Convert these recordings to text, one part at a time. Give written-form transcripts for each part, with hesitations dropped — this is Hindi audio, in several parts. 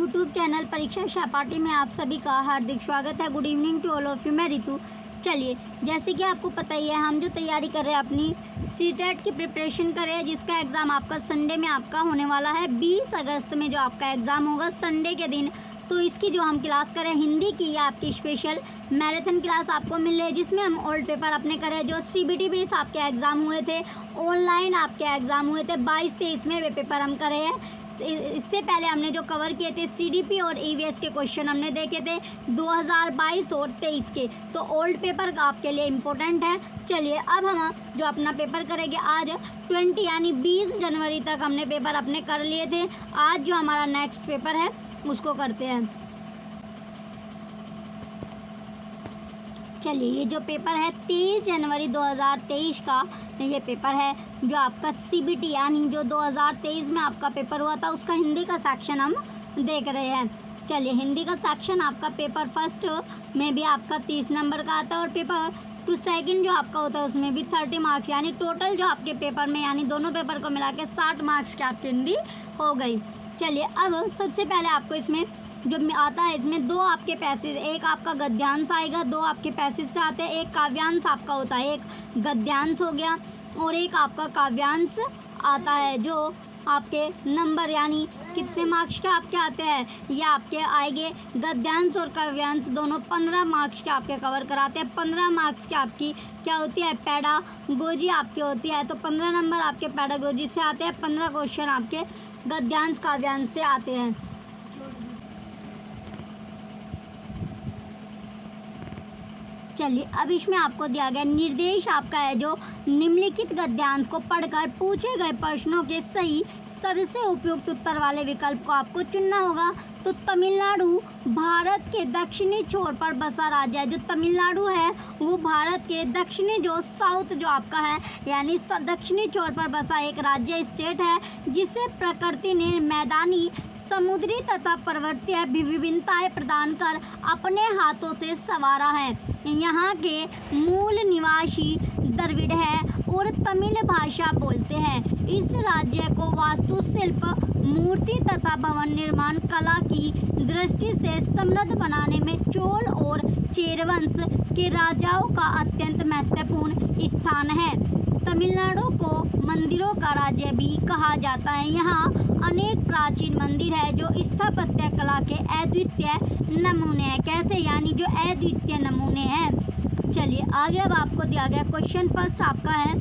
यूट्यूब चैनल परीक्षा सहपाठी में आप सभी का हार्दिक स्वागत है। Good evening to all of you. मैं रितु। चलिए, जैसे कि आपको पता ही है, हम जो तैयारी कर रहे हैं अपनी सीटेट की प्रिपरेशन कर रहे हैं, जिसका एग्ज़ाम आपका संडे में आपका होने वाला है। 20 अगस्त में जो आपका एग्ज़ाम होगा संडे के दिन। तो इसकी जो हम क्लास करें हिंदी की, या आपकी स्पेशल मैराथन क्लास आपको मिल रही है, जिसमें हम ओल्ड पेपर अपने करें जो CBT बेस आपके एग्ज़ाम हुए थे, ऑनलाइन आपके एग्ज़ाम हुए थे 22-23 में, वे पेपर हम करे हैं। इससे पहले हमने जो कवर किए थे CDP और EVS के क्वेश्चन हमने देखे थे 2022 और 23 के। तो ओल्ड पेपर आपके लिए इम्पोर्टेंट है। चलिए, अब हम जो अपना पेपर करेंगे आज 20 यानी 20 जनवरी तक हमने पेपर अपने कर लिए थे। आज जो हमारा नेक्स्ट पेपर है उसको करते हैं। चलिए, ये जो पेपर है 23 जनवरी 2023 का ये पेपर है, जो आपका CBT यानी जो 2023 में आपका पेपर हुआ था, उसका हिंदी का सेक्शन हम देख रहे हैं। चलिए, हिंदी का सेक्शन आपका पेपर फर्स्ट में भी आपका 30 नंबर का आता है, और पेपर टू सेकंड जो आपका होता है उसमें भी 30 मार्क्स, यानी टोटल जो आपके पेपर में, यानी दोनों पेपर को मिला के 60 मार्क्स की आपकी हिंदी हो गई। चलिए, अब सबसे पहले आपको इसमें जो आता है, इसमें दो आपके पैसेज, एक आपका गद्यांश आएगा, दो आपके पैसेज से आते हैं। एक काव्यांश आपका होता है, एक गद्यांश हो गया, और एक आपका काव्यांश आता है, जो आपके नंबर यानी कितने मार्क्स के आपके आते हैं, ये आपके आएंगे। गद्यांश और काव्यांश दोनों 15 मार्क्स के आपके कवर कराते हैं। 15 मार्क्स की आपकी क्या होती है, पैडागोजी आपकी होती है। तो 15 नंबर आपके पैडागोजी से आते हैं, 15 क्वेश्चन आपके गद्यांश काव्यांश से आते हैं। चलिए, अब इसमें आपको दिया गया निर्देश आपका है, जो निम्नलिखित गद्यांश को पढ़कर पूछे गए प्रश्नों के सही सबसे उपयुक्त उत्तर वाले विकल्प को आपको चुनना होगा। तो तमिलनाडु भारत के दक्षिणी छोर पर बसा राज्य है। जो तमिलनाडु है वो भारत के दक्षिणी, जो साउथ जो आपका है, यानी दक्षिणी छोर पर बसा एक राज्य स्टेट है, जिसे प्रकृति ने मैदानी, समुद्री तथा पर्वतीय विभिन्नताएं प्रदान कर अपने हाथों से संवारा है। यहाँ के मूल निवासी द्रविड़ है और तमिल भाषा बोलते हैं। इस राज्य को वास्तुशिल्प, मूर्ति तथा भवन निर्माण कला की दृष्टि से समृद्ध बनाने में चोल और चेर वंश के राजाओं का अत्यंत महत्वपूर्ण स्थान है। तमिलनाडु को मंदिरों का राज्य भी कहा जाता है। यहाँ अनेक प्राचीन मंदिर है, जो स्थापत्य कला के अद्वितीय नमूने हैं। कैसे, यानी जो अद्वितीय नमूने हैं। चलिए, आगे अब आपको दिया गया क्वेश्चन फर्स्ट आपका है,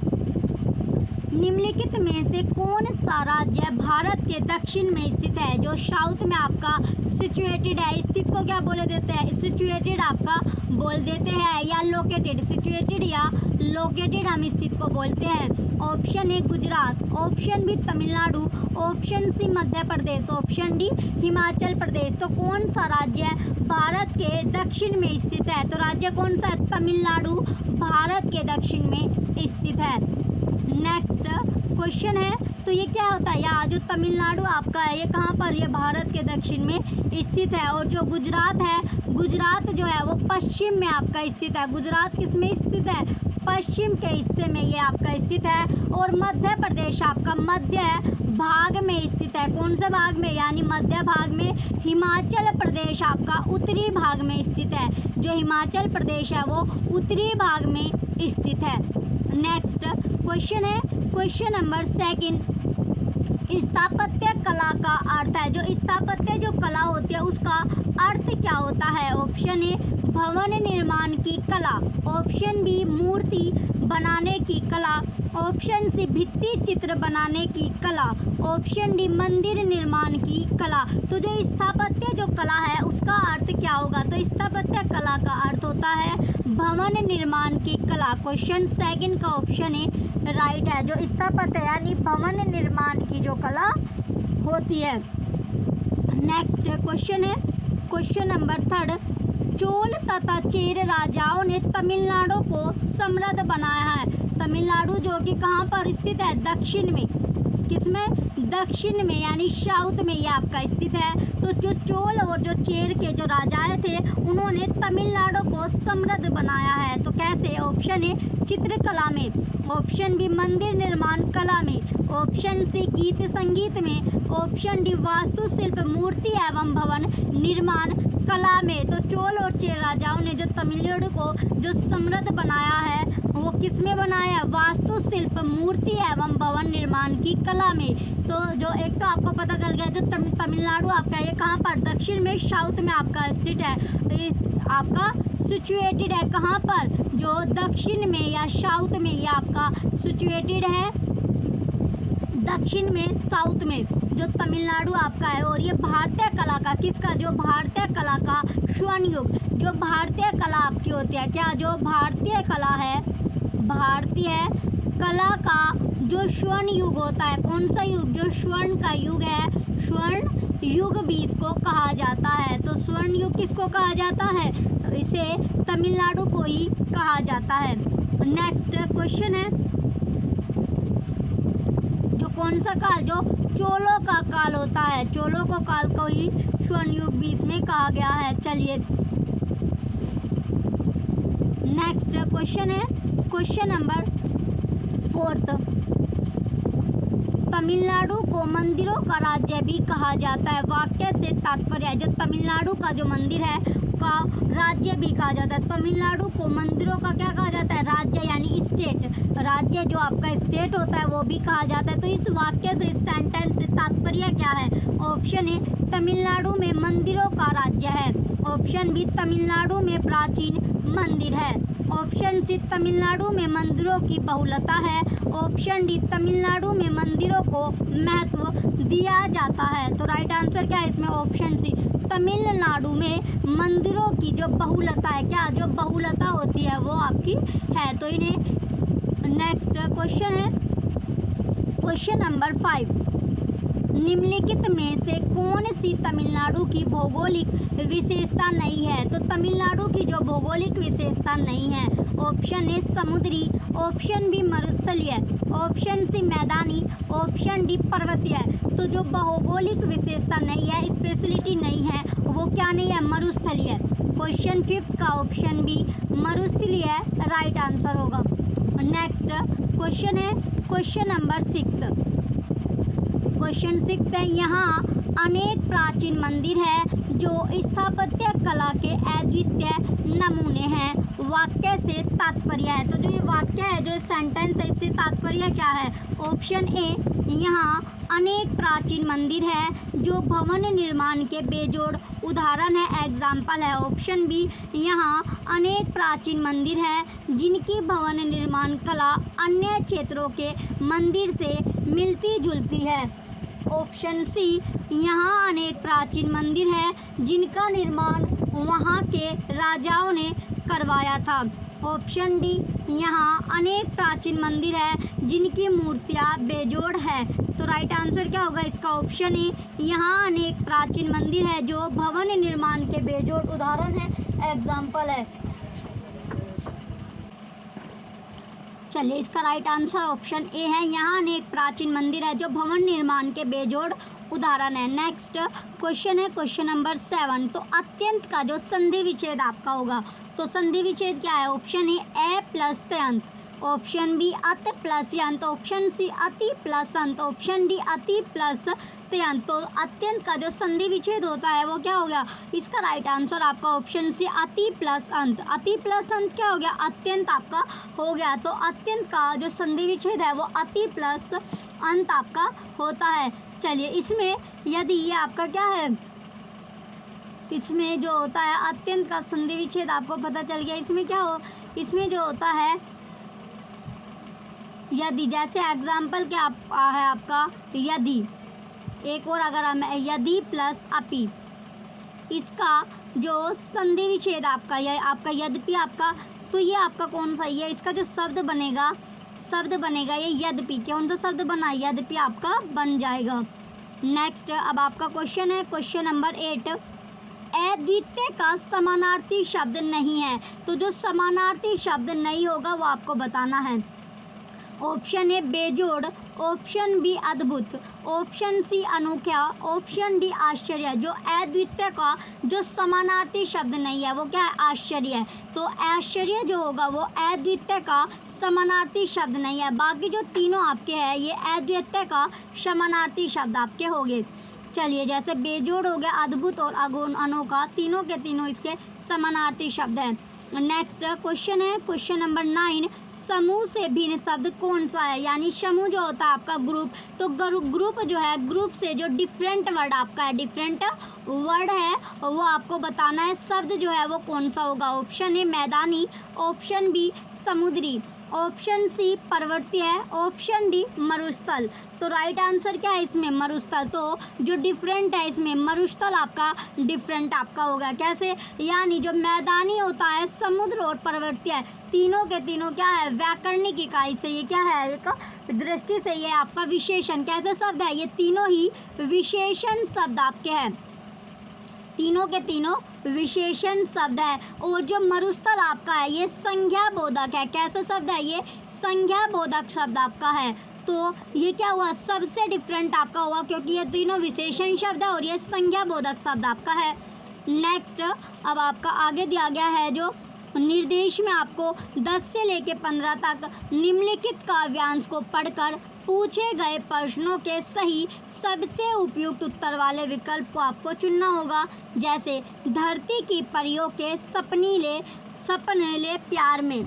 निम्नलिखित में से कौन सा राज्य भारत के दक्षिण में स्थित है। जो साउथ में आपका सिचुएटेड है, स्थित को क्या बोले देते हैं, सिचुएटेड आपका बोल देते हैं, या लोकेटेड, सिचुएटेड या लोकेटेड हम स्थित को बोलते हैं। Option A Gujarat, option B Tamil Nadu, option C Madhya Pradesh, option D Himachal Pradesh. तो कौन सा राज्य भारत के दक्षिण में स्थित है, तो राज्य कौन सा है, तमिलनाडु भारत के दक्षिण में स्थित है। नेक्स्ट क्वेश्चन है, तो ये क्या होता है, यहाँ जो तमिलनाडु आपका है, ये कहाँ पर, ये भारत के दक्षिण में स्थित है। और जो गुजरात है, गुजरात जो है वो पश्चिम में आपका स्थित है। गुजरात किस में स्थित है, पश्चिम के हिस्से में ये आपका स्थित है। और मध्य प्रदेश आपका मध्य भाग में स्थित है। कौन से भाग में, यानी मध्य भाग में। हिमाचल प्रदेश आपका उत्तरी भाग में स्थित है। जो हिमाचल प्रदेश है वो उत्तरी भाग में स्थित है। नेक्स्ट क्वेश्चन है, क्वेश्चन नंबर सेकंड, स्थापत्य कला का अर्थ है। जो स्थापत्य जो कला होती है उसका अर्थ क्या होता है। ऑप्शन ए भवन निर्माण की कला, ऑप्शन बी मूर्ति बनाने की कला, ऑप्शन सी भित्ति चित्र बनाने की कला, ऑप्शन डी मंदिर निर्माण की कला। तो जो स्थापत्य जो कला है उसका अर्थ क्या होगा, तो स्थापत्य कला का अर्थ होता है भवन निर्माण की कला। क्वेश्चन सेकंड का ऑप्शन ए राइट है। जो स्थापत्य यानी भवन निर्माण की जो कला होती है। नेक्स्ट क्वेश्चन है, क्वेश्चन नंबर थर्ड, चोल तथा चेर राजाओं ने तमिलनाडु को समृद्ध बनाया है। तमिलनाडु जो कि कहाँ पर स्थित है, दक्षिण में। किसमें, दक्षिण में, यानी साउथ में ये आपका स्थित है। तो जो चोल और जो चेर के जो राजाएं थे, उन्होंने तमिलनाडु को समृद्ध बनाया है। तो कैसे, ऑप्शन ए चित्रकला में, ऑप्शन बी मंदिर निर्माण कला में, ऑप्शन सी गीत संगीत में, ऑप्शन डी वास्तुशिल्प मूर्ति एवं भवन निर्माण कला में। तो चोल और चेर राजाओं ने जो तमिलनाडु को जो समृद्ध बनाया है वो किस में बनाया? वास्तुशिल्प मूर्ति एवं भवन निर्माण की कला में। तो जो एक तो आपको पता चल गया जो तमिलनाडु आपका ये कहाँ पर? दक्षिण में, साउथ में आपका स्थित है। इस आपका सिचुएटेड है कहाँ पर? जो दक्षिण में या साउथ में, ये आपका सिचुएटेड है दक्षिण में, साउथ में जो तमिलनाडु आपका है। और ये भारतीय कला का किसका? जो भारतीय कला का स्वर्ण युग, जो भारतीय कला आपकी होती है क्या? जो भारतीय कला है, भारतीय कला का जो स्वर्ण युग होता है, कौन सा युग? जो स्वर्ण का युग है, स्वर्ण युग भी इसको कहा जाता है। तो स्वर्ण युग किसको कहा जाता है? तो इसे तमिलनाडु को ही कहा जाता है। नेक्स्ट क्वेश्चन है जो कौन सा काल? जो चोलों का काल होता है, चोलों को काल को ही स्वर्ण युग भी इसमें कहा गया है। चलिए नेक्स्ट क्वेश्चन है क्वेश्चन नंबर 4। तमिलनाडु को मंदिरों का राज्य भी कहा जाता है, वाक्य से तात्पर्य है। जो तमिलनाडु का जो मंदिर है का राज्य भी कहा जाता है। तमिलनाडु को मंदिरों का क्या कहा जाता है? राज्य यानी स्टेट। राज्य जो आपका स्टेट होता है वो भी कहा जाता है। तो इस वाक्य से, इस सेंटेंस से तात्पर्य क्या है? ऑप्शन ए तमिलनाडु में मंदिरों का राज्य है, ऑप्शन बी तमिलनाडु में प्राचीन मंदिर है, ऑप्शन सी तमिलनाडु में मंदिरों की बहुलता है, ऑप्शन डी तमिलनाडु में मंदिरों को महत्व दिया जाता है। तो राइट आंसर क्या है इसमें? ऑप्शन सी तमिलनाडु में मंदिरों की जो बहुलता है, क्या जो बहुलता होती है वो आपकी है। तो इन्हें नेक्स्ट क्वेश्चन है क्वेश्चन नंबर 5। निम्नलिखित में से कौन सी तमिलनाडु की भौगोलिक विशेषता नहीं है? तो तमिलनाडु की जो भौगोलिक विशेषता नहीं है, ऑप्शन ए समुद्री, ऑप्शन बी मरुस्थलीय, ऑप्शन सी मैदानी, ऑप्शन डी पर्वतीय। तो जो भौगोलिक विशेषता नहीं है, स्पेशलिटी नहीं है, वो क्या नहीं है? मरुस्थलीय। क्वेश्चन 5 का ऑप्शन बी मरुस्थलीय राइट आंसर होगा। नेक्स्ट क्वेश्चन है क्वेश्चन नंबर 6। क्वेश्चन 6 है यहाँ अनेक प्राचीन मंदिर है जो स्थापत्य कला के अद्वितीय नमूने हैं, वाक्य से तात्पर्य है। तो जो ये वाक्य है, जो सेंटेंस है, इससे तात्पर्य क्या है? ऑप्शन ए यहाँ अनेक प्राचीन मंदिर है जो भवन निर्माण के बेजोड़ उदाहरण है, एग्जाम्पल है। ऑप्शन बी यहाँ अनेक प्राचीन मंदिर है जिनकी भवन निर्माण कला अन्य क्षेत्रों के मंदिर से मिलती जुलती है। ऑप्शन सी यहाँ अनेक प्राचीन मंदिर है जिनका निर्माण वहाँ के राजाओं ने करवाया था। ऑप्शन डी यहाँ अनेक प्राचीन मंदिर है जिनकी मूर्तियाँ बेजोड़ है। तो राइट आंसर क्या होगा इसका? ऑप्शन ए यहाँ अनेक प्राचीन मंदिर है जो भवन निर्माण के बेजोड़ उदाहरण है, एग्जाम्पल है। चलिए इसका राइट आंसर ऑप्शन ए है, यहाँ अनेक प्राचीन मंदिर है जो भवन निर्माण के बेजोड़ उदाहरण है। नेक्स्ट क्वेश्चन है क्वेश्चन नंबर 7। तो अत्यंत का जो संधि विच्छेद आपका होगा, तो संधि विच्छेद क्या है? ऑप्शन ए प्लस तयंत, ऑप्शन बी अत प्लस यंत, ऑप्शन सी अति प्लस अंत, ऑप्शन डी अति प्लस तयंत। तो अत्यंत का जो संधि विच्छेद होता है वो क्या हो गया? इसका राइट आंसर आपका ऑप्शन सी अति प्लस अंत। अति प्लस अंत क्या हो गया? अत्यंत आपका हो गया। तो अत्यंत का जो संधि विच्छेद है वो अति प्लस अंत आपका होता है। चलिए इसमें यदि ये आपका क्या है, इसमें जो होता है अत्यंत का संधि विच्छेद आपको पता चल गया। इसमें क्या हो, इसमें जो होता है यदि, जैसे एग्जाम्पल क्या है आपका यदि, एक और अगर हम यदि प्लस अपि, इसका जो संधि विच्छेद आपका यह आपका यद्यपि आपका, तो ये आपका कौन सा ये इसका जो शब्द बनेगा ये यद्यपि, कौन सा शब्द बना? यद्यपि आपका बन जाएगा। नेक्स्ट अब आपका क्वेश्चन है क्वेश्चन नंबर 8। अद्वितीय का समानार्थी शब्द नहीं है, तो जो समानार्थी शब्द नहीं होगा वो आपको बताना है। ऑप्शन ए बेजोड़, ऑप्शन बी अद्भुत, ऑप्शन सी अनोखा, ऑप्शन डी आश्चर्य। जो अद्वितीय का जो समानार्थी शब्द नहीं है वो क्या है, आश्चर्य है। तो आश्चर्य जो होगा वो अद्वितीय का समानार्थी शब्द नहीं है। बाकी जो तीनों आपके हैं ये अद्वितीय का समानार्थी शब्द आपके हो गए। चलिए, जैसे बेजोड़ हो गया, अद्भुत और अनोखा, तीनों के तीनों इसके समानार्थी शब्द हैं। नेक्स्ट क्वेश्चन है क्वेश्चन नंबर 9, समूह से भिन्न शब्द कौन सा है। यानी समूह जो होता है आपका ग्रुप, तो ग्रुप जो है, ग्रुप से जो डिफरेंट वर्ड आपका है, डिफरेंट वर्ड है वो आपको बताना है। शब्द जो है वो कौन सा होगा। ऑप्शन ए मैदानी, ऑप्शन बी समुद्री, ऑप्शन सी पर्वतीय, ऑप्शन डी मरुस्थल। तो राइट आंसर क्या है इसमें, मरुस्थल। तो जो डिफरेंट है इसमें मरुस्थल आपका डिफरेंट आपका होगा। कैसे, यानी जो मैदानी होता है, समुद्र और पर्वतीय, तीनों के तीनों क्या है, व्याकरणिक इकाई से ये क्या है, एक दृष्टि से ये आपका विशेषण कैसे शब्द है, ये तीनों ही विशेषण शब्द आपके हैं, तीनों के तीनों विशेषण शब्द है। और जो मरुस्थल आपका है ये संज्ञा बोधक है। कैसा शब्द है, ये संज्ञा बोधक शब्द आपका है। तो ये क्या हुआ, सबसे डिफरेंट आपका हुआ क्योंकि ये तीनों विशेषण शब्द है और ये संज्ञा बोधक शब्द आपका है। नेक्स्ट, अब आपका आगे दिया गया है जो निर्देश में आपको 10 से लेकर 15 तक निम्नलिखित काव्यांश को पढ़कर पूछे गए प्रश्नों के सही सबसे उपयुक्त उत्तर वाले विकल्प को आपको चुनना होगा। जैसे धरती की परियों के सपनीले प्यार में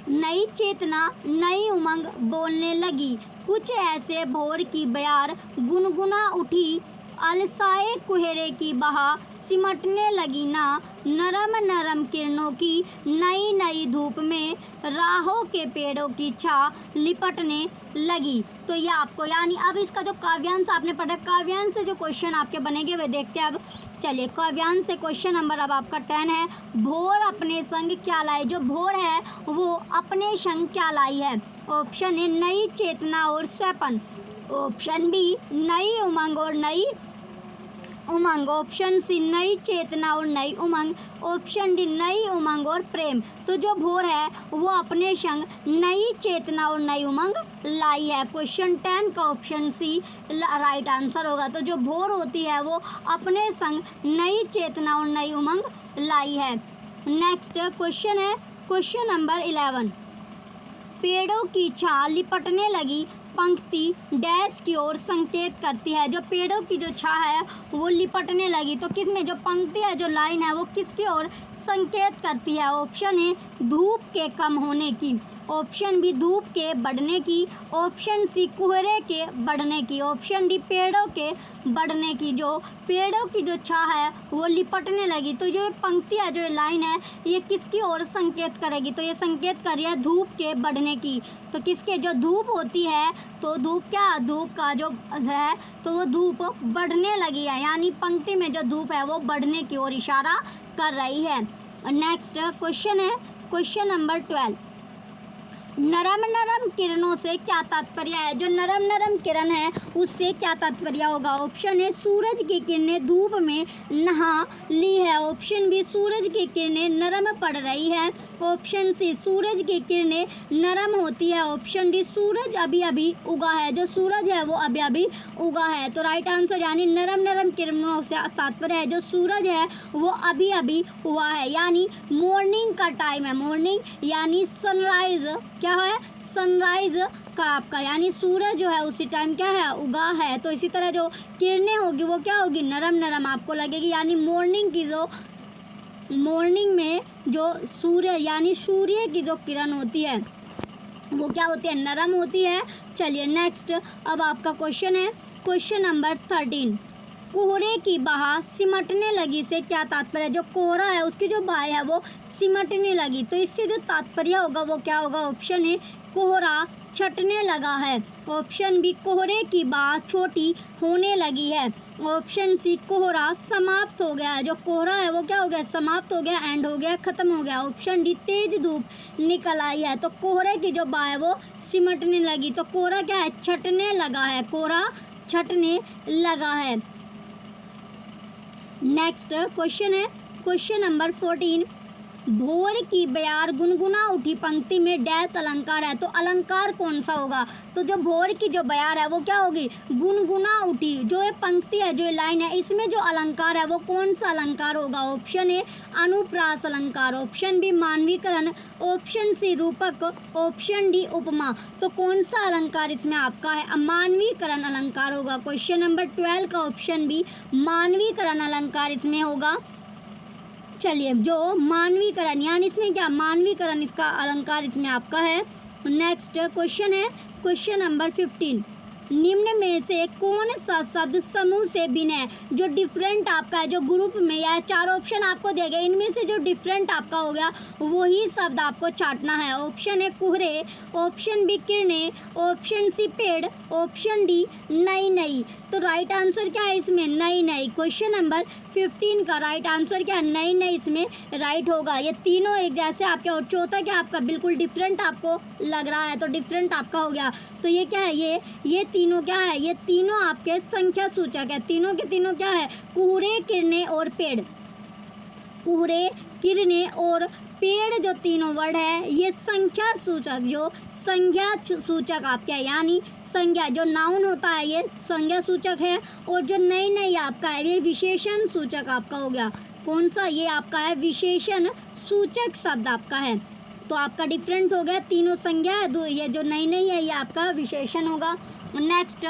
नई चेतना नई उमंग बोलने लगी, कुछ ऐसे भोर की बयार गुनगुना उठी, अलसाए कुहरे की बहा सिमटने लगी ना, नरम नरम किरणों की नई नई धूप में राहों के पेड़ों की छा लिपटने लगी। तो ये आपको, यानी अब इसका जो काव्यांश आपने पढ़ा, काव्यांश से जो क्वेश्चन आपके बनेंगे वे देखते हैं अब। चलिए, काव्यांश से क्वेश्चन नंबर अब आपका 10 है, भोर अपने संग क्या लाई। जो भोर है वो अपने संग क्या लाई है। ऑप्शन ए नई चेतना और स्वप्न, ऑप्शन बी नई उमंग और नई उमंग, ऑप्शन सी नई चेतना और नई उमंग, ऑप्शन डी नई उमंग और प्रेम। तो जो भोर है वो अपने संग नई चेतना और नई उमंग लाई है। क्वेश्चन 10 का ऑप्शन सी राइट आंसर होगा। तो जो भोर होती है वो अपने संग नई चेतना और नई उमंग लाई है। नेक्स्ट क्वेश्चन है क्वेश्चन नंबर 11, पेड़ों की छां लिपटने लगी पंक्ति डैश की ओर संकेत करती है। जो पेड़ों की जो छां है वो लिपटने लगी, तो किस में जो पंक्ति है, जो लाइन है वो किसकी ओर संकेत करती है। ऑप्शन ए धूप के कम होने की, ऑप्शन बी धूप के बढ़ने की, ऑप्शन सी कोहरे के बढ़ने की, ऑप्शन डी पेड़ों के बढ़ने की। जो पेड़ों की जो छां है वो लिपटने लगी, तो जो पंक्ति है, जो लाइन है, ये किसकी ओर संकेत करेगी। तो ये संकेत कर रही है धूप के बढ़ने की। तो किसके, जो धूप होती है, तो धूप क्या, धूप का जो है तो वो धूप बढ़ने लगी है, यानी पंक्ति में जो धूप है वो बढ़ने की ओर इशारा कर रही है। नेक्स्ट क्वेश्चन है क्वेश्चन नंबर 12, नरम नरम किरणों से क्या तात्पर्य है। जो नरम नरम किरण है उससे क्या तात्पर्य होगा। ऑप्शन ए सूरज की किरणें धूप में नहा ली है, ऑप्शन बी सूरज की किरणें नरम पड़ रही है, ऑप्शन सी सूरज की किरणें नरम होती है, ऑप्शन डी सूरज अभी अभी उगा है। जो सूरज है वो अभी अभी उगा है। तो राइट आंसर, यानी नरम नरम किरणों से तात्पर्य है जो सूरज है वो अभी अभी हुआ है, यानी मॉर्निंग का टाइम है। मॉर्निंग यानी सनराइज, क्या है, सनराइज का आपका, यानी सूरज जो है उसी टाइम क्या है, उगा है। तो इसी तरह जो किरणें होगी वो क्या होगी, नरम नरम आपको लगेगी, यानी मॉर्निंग की जो, मॉर्निंग में जो सूर्य यानी सूर्य की जो किरण होती है वो क्या होती है, नरम होती है। चलिए नेक्स्ट, अब आपका क्वेश्चन है क्वेश्चन नंबर 13, कोहरे की बहा सिमटने लगी से क्या तात्पर्य है। जो कोहरा है उसकी जो बहा है वो सिमटने लगी, तो इससे जो तात्पर्य होगा वो क्या होगा। ऑप्शन ए कोहरा छटने लगा है, ऑप्शन बी कोहरे की बहा छोटी होने लगी है, ऑप्शन सी कोहरा समाप्त हो गया है। जो कोहरा है वो क्या हो गया, समाप्त हो गया, एंड हो गया, खत्म हो गया, ऑप्शन डी तेज धूप निकल आई है। तो कोहरे की जो बहा है वो सिमटने लगी, तो कोहरा क्या है, छटने लगा है, कोहरा छटने लगा है। नेक्स्ट क्वेश्चन है क्वेश्चन नंबर 14, भोर की बयार गुनगुना उठी पंक्ति में डैश अलंकार है, तो अलंकार कौन सा होगा? तो जो भोर की जो बयार है वो क्या होगी? गुनगुना उठी। जो ये पंक्ति है, जो ये लाइन है, इसमें जो अलंकार है वो कौन सा अलंकार होगा? ऑप्शन ए अनुप्रास अलंकार, ऑप्शन बी मानवीकरण, ऑप्शन सी रूपक, ऑप्शन डी उपमा। तो कौन सा अलंकार इसमें आपका है? मानवीकरण अलंकार होगा। क्वेश्चन नंबर 12 का ऑप्शन बी मानवीकरण अलंकार इसमें होगा। चलिए, जो मानवीकरण यानी इसमें क्या मानवीकरण इसका अलंकार इसमें आपका है। नेक्स्ट क्वेश्चन है क्वेश्चन नंबर 15, निम्न में से कौन सा शब्द समूह से भिन्न है? जो डिफरेंट आपका है, जो ग्रुप में या 4 ऑप्शन आपको दिए गए, इनमें से जो डिफरेंट आपका हो गया वही शब्द आपको छांटना है। ऑप्शन ए कुहरे, ऑप्शन बी किरणें, ऑप्शन सी पेड़, ऑप्शन डी नई नई। तो राइट आंसर क्या है इसमें? नई नई। क्वेश्चन नंबर 15 का राइट आंसर क्या है? नई नई इसमें राइट होगा। ये तीनों एक जैसे आपके, और चौथा क्या आपका बिल्कुल डिफरेंट आपको लग रहा है, तो डिफरेंट आपका हो गया। तो ये क्या है? ये तीनों क्या है? ये तीनों आपके संख्या सूचक है। तीनों के तीनों क्या है? कुहरे, किरणें और पेड़। कुहरे, किरणें और पेड़ जो तीनों वर्ड है ये संख्या सूचक, जो संज्ञा सूचक आपके है, यानी संज्ञा जो नाउन होता है ये संज्ञा सूचक है, और जो नई नई आपका है ये विशेषण सूचक आपका हो गया। कौन सा? ये आपका है विशेषण सूचक शब्द आपका है। तो आपका डिफरेंट हो गया, तीनों संज्ञा है, ये जो नई नई है ये आपका विशेषण होगा। नेक्स्ट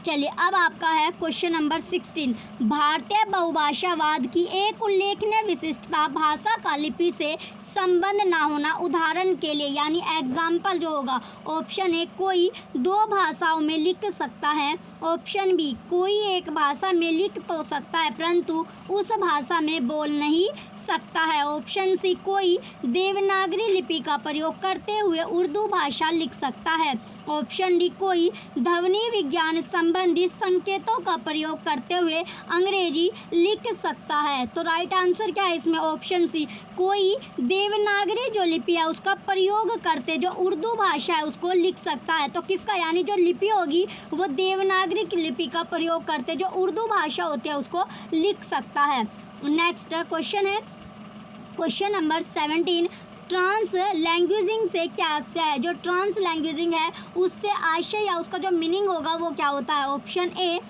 चलिए, अब आपका है क्वेश्चन नंबर 16, भारतीय बहुभाषावाद की एक उल्लेखनीय विशिष्टता भाषा का लिपि से संबंध ना होना। उदाहरण के लिए यानी एग्जाम्पल जो होगा, ऑप्शन ए कोई 2 भाषाओं में लिख सकता है, ऑप्शन बी कोई एक भाषा में लिख तो सकता है परंतु उस भाषा में बोल नहीं सकता है, ऑप्शन सी कोई देवनागरी लिपि का प्रयोग करते हुए उर्दू भाषा लिख सकता है, ऑप्शन डी कोई ध्वनि विज्ञान संबंधित संकेतों का प्रयोग करते हुए अंग्रेजी लिख सकता है। तो राइट आंसर क्या है इसमें? ऑप्शन सी कोई देवनागरी जो लिपि है उसका प्रयोग करते जो उर्दू भाषा है उसको लिख सकता है। तो किसका? यानी जो लिपि होगी वो देवनागरी की लिपि का प्रयोग करते जो उर्दू भाषा होती है उसको लिख सकता है। नेक्स्ट क्वेश्चन है क्वेश्चन नंबर 17, ट्रांस लैंग्वेजिंग से क्या आशय है? जो ट्रांस लैंग्वेजिंग है उससे आशय या उसका जो मीनिंग होगा वो क्या होता है? ऑप्शन ए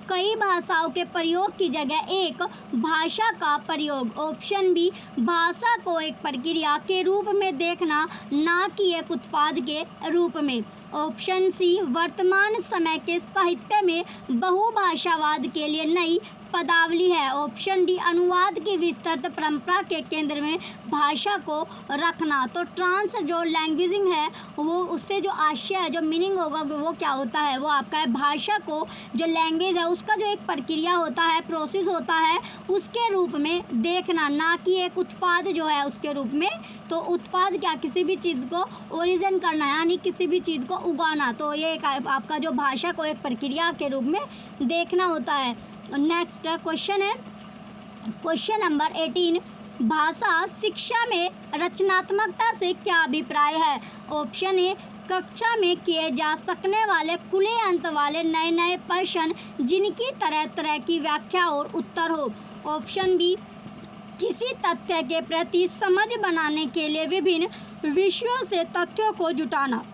कई भाषाओं के प्रयोग की जगह एक भाषा का प्रयोग, ऑप्शन बी भाषा को एक प्रक्रिया के रूप में देखना ना कि एक उत्पाद के रूप में, ऑप्शन सी वर्तमान समय के साहित्य में बहुभाषावाद के लिए नई पदावली है, ऑप्शन डी अनुवाद की विस्तृत परंपरा के केंद्र में भाषा को रखना। तो ट्रांस जो लैंग्वेजिंग है वो उससे जो आशय है जो मीनिंग होगा वो क्या होता है? वो आपका है भाषा को जो लैंग्वेज है उसका जो एक प्रक्रिया होता है, प्रोसेस होता है, उसके रूप में देखना ना कि एक उत्पाद जो है उसके रूप में। तो उत्पाद क्या? किसी भी चीज़ को ओरिजिन करना यानी किसी भी चीज़ को उगाना। तो ये एक आपका जो भाषा को एक प्रक्रिया के रूप में देखना होता है। नेक्स्ट क्वेश्चन है क्वेश्चन नंबर 18, भाषा शिक्षा में रचनात्मकता से क्या अभिप्राय है? ऑप्शन ए कक्षा में किए जा सकने वाले खुले अंत वाले नए नए प्रश्न जिनकी तरह तरह की व्याख्या और उत्तर हो, ऑप्शन बी किसी तथ्य के प्रति समझ बनाने के लिए विभिन्न विषयों से तथ्यों को जुटाना,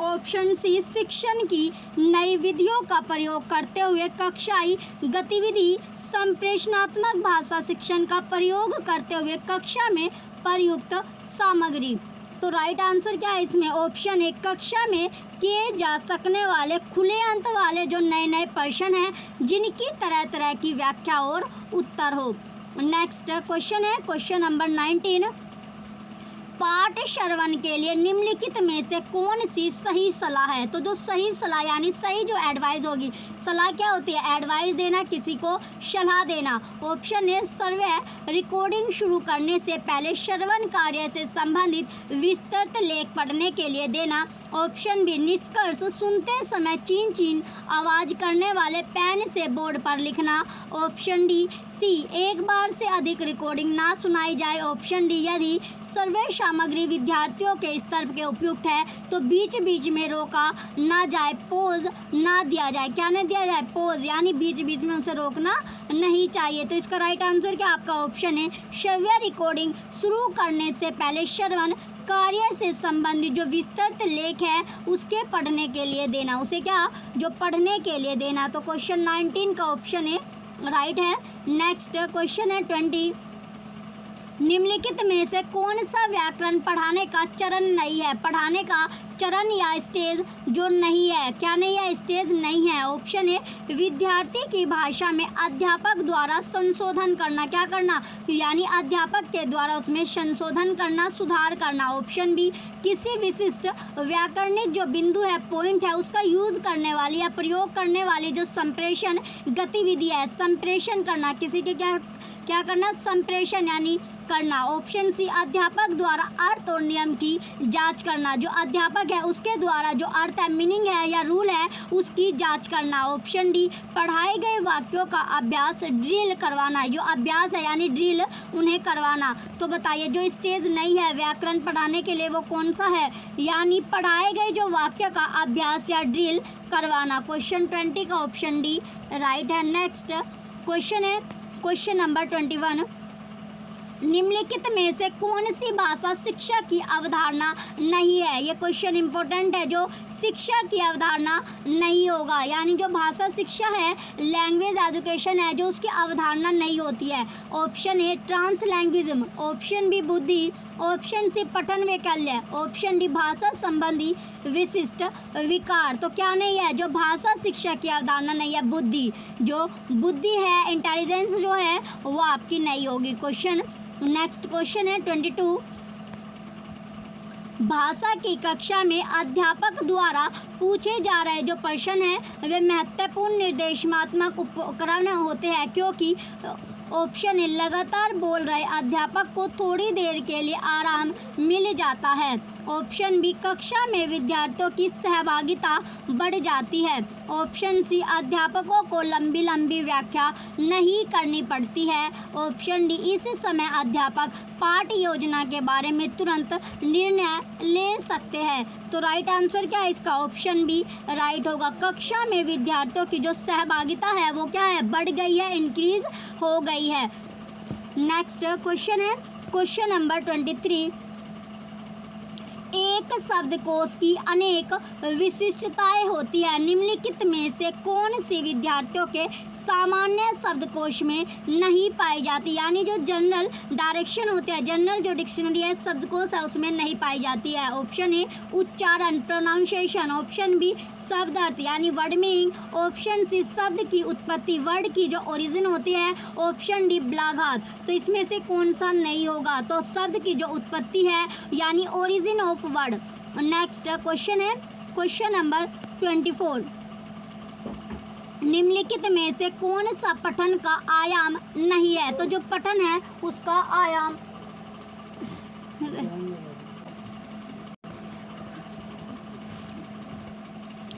ऑप्शन सी शिक्षण की नई विधियों का प्रयोग करते हुए कक्षाई गतिविधि, संप्रेषणात्मक भाषा शिक्षण का प्रयोग करते हुए कक्षा में प्रयुक्त सामग्री। तो राइट आंसर क्या है इसमें? ऑप्शन ए कक्षा में किए जा सकने वाले खुले अंत वाले जो नए नए प्रश्न हैं जिनकी तरह तरह की व्याख्या और उत्तर हो। नेक्स्ट क्वेश्चन है क्वेश्चन नंबर 19, पाठ श्रवण के लिए निम्नलिखित में से कौन सी सही सलाह है? तो जो सही सलाह यानी सही जो एडवाइस होगी, सलाह क्या होती है? एडवाइस देना, किसी को सलाह देना। ऑप्शन ए सर्वे रिकॉर्डिंग शुरू करने से पहले श्रवण कार्य से संबंधित विस्तृत लेख पढ़ने के लिए देना, ऑप्शन बी निष्कर्ष सुनते समय चीन चीन आवाज़ करने वाले पेन से बोर्ड पर लिखना, ऑप्शन डी सी एक बार से अधिक रिकॉर्डिंग ना सुनाई जाए, ऑप्शन डी यदि सर्वे सामग्री विद्यार्थियों के स्तर के उपयुक्त है तो बीच बीच में रोका ना जाए, पोज ना दिया जाए। क्या नहीं दिया जाए? पोज, यानी बीच बीच में उसे रोकना नहीं चाहिए। तो इसका राइट आंसर क्या आपका ऑप्शन है श्रव्य रिकॉर्डिंग शुरू करने से पहले श्रवण कार्य से संबंधित जो विस्तृत लेख है उसके पढ़ने के लिए देना, उसे क्या जो पढ़ने के लिए देना। तो क्वेश्चन 19 का ऑप्शन है राइट है। नेक्स्ट क्वेश्चन है 20, निम्नलिखित में से कौन सा व्याकरण पढ़ाने का चरण नहीं है? पढ़ाने का चरण या स्टेज जो नहीं है, क्या नहीं है? स्टेज नहीं है। ऑप्शन है विद्यार्थी की भाषा में अध्यापक द्वारा संशोधन करना, क्या करना? यानी अध्यापक के द्वारा उसमें संशोधन करना, सुधार करना। ऑप्शन बी किसी विशिष्ट व्याकरणिक जो बिंदु है, पॉइंट है, उसका यूज करने वाली या प्रयोग करने वाली जो संप्रेषण गतिविधि है, संप्रेषण करना, किसी के क्या करना? संप्रेषण यानी करना। ऑप्शन सी अध्यापक द्वारा अर्थ और नियम की जांच करना, जो अध्यापक है उसके द्वारा जो अर्थ है, मीनिंग है या रूल है उसकी जांच करना। ऑप्शन डी पढ़ाए गए वाक्यों का अभ्यास ड्रिल करवाना, जो अभ्यास है यानी ड्रिल उन्हें करवाना। तो बताइए जो स्टेज नहीं है व्याकरण पढ़ाने के लिए वो कौन सा है? यानी पढ़ाए गए जो वाक्य का अभ्यास या ड्रिल करवाना। क्वेश्चन 20 का ऑप्शन डी राइट है। नेक्स्ट क्वेश्चन है क्वेश्चन नंबर 21, निम्नलिखित में से कौन सी भाषा शिक्षा की अवधारणा नहीं है? ये क्वेश्चन इंपॉर्टेंट है, जो शिक्षा की अवधारणा नहीं होगा, यानी जो भाषा शिक्षा है, लैंग्वेज एजुकेशन है, जो उसकी अवधारणा नहीं होती है। ऑप्शन ए ट्रांसलैंग्विज्म, ऑप्शन बी बुद्धि, ऑप्शन सी पठन वैकल्य, ऑप्शन डी भाषा संबंधी विशिष्ट विकार। तो क्या नहीं है? जो भाषा शिक्षा की अवधारणा नहीं है, बुद्धि, जो बुद्धि है, इंटेलिजेंस जो है वो आपकी नहीं होगी। क्वेश्चन नेक्स्ट क्वेश्चन है 22, भाषा की कक्षा में अध्यापक द्वारा पूछे जा रहे जो प्रश्न हैं वे महत्वपूर्ण निर्देशात्मक उपकरण होते हैं, क्योंकि ऑप्शन ए लगातार बोल रहे अध्यापक को थोड़ी देर के लिए आराम मिल जाता है। ऑप्शन बी कक्षा में विद्यार्थियों की सहभागिता बढ़ जाती है। ऑप्शन सी अध्यापकों को लंबी लंबी व्याख्या नहीं करनी पड़ती है। ऑप्शन डी इस समय अध्यापक पाठ योजना के बारे में तुरंत निर्णय ले सकते हैं। तो राइट आंसर क्या है इसका? ऑप्शन बी राइट होगा। कक्षा में विद्यार्थियों की जो सहभागिता है वो क्या है? बढ़ गई है, इंक्रीज हो गई है। नेक्स्ट क्वेश्चन है क्वेश्चन नंबर 23, एक शब्दकोश की अनेक विशिष्टताएं होती है, निम्नलिखित में से कौन सी विद्यार्थियों के सामान्य शब्दकोश में नहीं पाई जाती? यानी जो जनरल डायरेक्शन होते हैं, जनरल जो डिक्शनरी है, शब्दकोश है, उसमें नहीं पाई जाती है। ऑप्शन ए उच्चारण प्रोनाउंसिएशन, ऑप्शन बी शब्द अर्थ यानी वर्ड मीनिंग, ऑप्शन सी शब्द की उत्पत्ति, वर्ड की जो ओरिजिन होती है, ऑप्शन डी बलाघात। तो इसमें से कौन सा नहीं होगा? तो शब्द की जो उत्पत्ति है यानी origin of word. Next question है क्वेश्चन नंबर 24, निम्नलिखित में से कौन सा पठन का आयाम नहीं है? तो जो पठन है उसका आयाम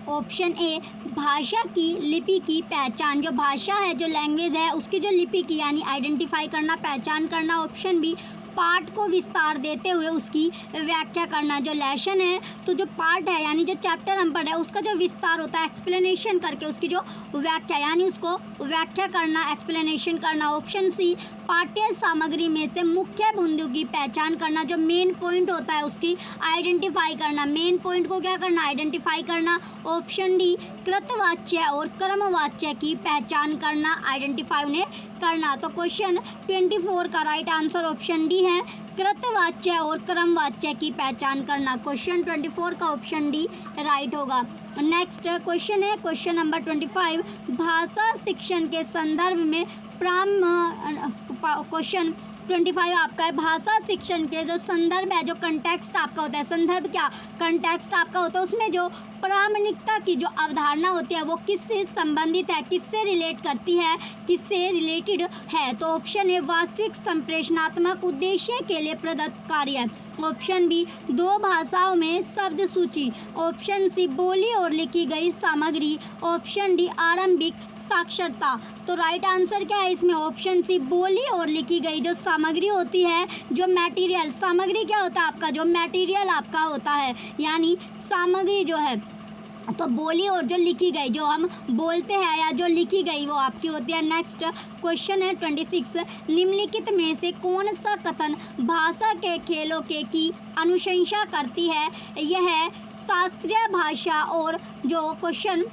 ऑप्शन ए भाषा की लिपि की पहचान, जो भाषा है, जो लैंग्वेज है, उसकी जो लिपि की यानी आइडेंटिफाई करना, पहचान करना। ऑप्शन बी पाठ को विस्तार देते हुए उसकी व्याख्या करना, जो लेसन है तो जो पार्ट है यानी जो चैप्टर हम पढ़ रहे हैं उसका जो विस्तार होता है, एक्सप्लेनेशन करके उसकी जो व्याख्या यानी उसको व्याख्या करना, एक्सप्लेनेशन करना। ऑप्शन सी पाठ्य सामग्री में से मुख्य बिंदु की पहचान करना, जो मेन पॉइंट होता है उसकी आइडेंटिफाई करना, मेन पॉइंट को क्या करना? आइडेंटिफाई करना। ऑप्शन डी कृतवाच्य और क्रमवाच्य की पहचान करना, आइडेंटिफाई उन्हें करना। तो क्वेश्चन 24 का राइट आंसर ऑप्शन डी है, कृतवाच्य और क्रमवाच्य की पहचान करना। क्वेश्चन 24 का ऑप्शन डी राइट होगा। नेक्स्ट क्वेश्चन है क्वेश्चन नंबर 25, भाषा शिक्षण के संदर्भ में क्वेश्चन 25 आपका है, भाषा शिक्षण के जो संदर्भ है, जो कंटेक्स्ट आपका होता है, संदर्भ क्या कंटेक्स्ट आपका होता है, उसमें जो प्रामाणिकता की जो अवधारणा होती है वो किससे संबंधित है, किससे रिलेट करती है, किससे रिलेटेड है? तो ऑप्शन ए वास्तविक संप्रेषणात्मक उद्देश्य के लिए प्रदत्त कार्य। ऑप्शन बी दो भाषाओं में शब्द सूची। ऑप्शन सी बोली और लिखी गई सामग्री। ऑप्शन डी आरंभिक साक्षरता। तो राइट आंसर क्या है इसमें? ऑप्शन सी बोली और लिखी गई जो सामग्री होती है, जो मटेरियल, सामग्री क्या होता है आपका? जो मटेरियल आपका होता है, यानी सामग्री जो है, तो बोली और जो लिखी गई, जो हम बोलते हैं या जो लिखी गई वो आपकी होती है। नेक्स्ट क्वेश्चन है 26, निम्नलिखित में से कौन सा कथन भाषा के खेलों के की अनुशंसा करती है? यह है शास्त्रीय भाषा। और जो क्वेश्चन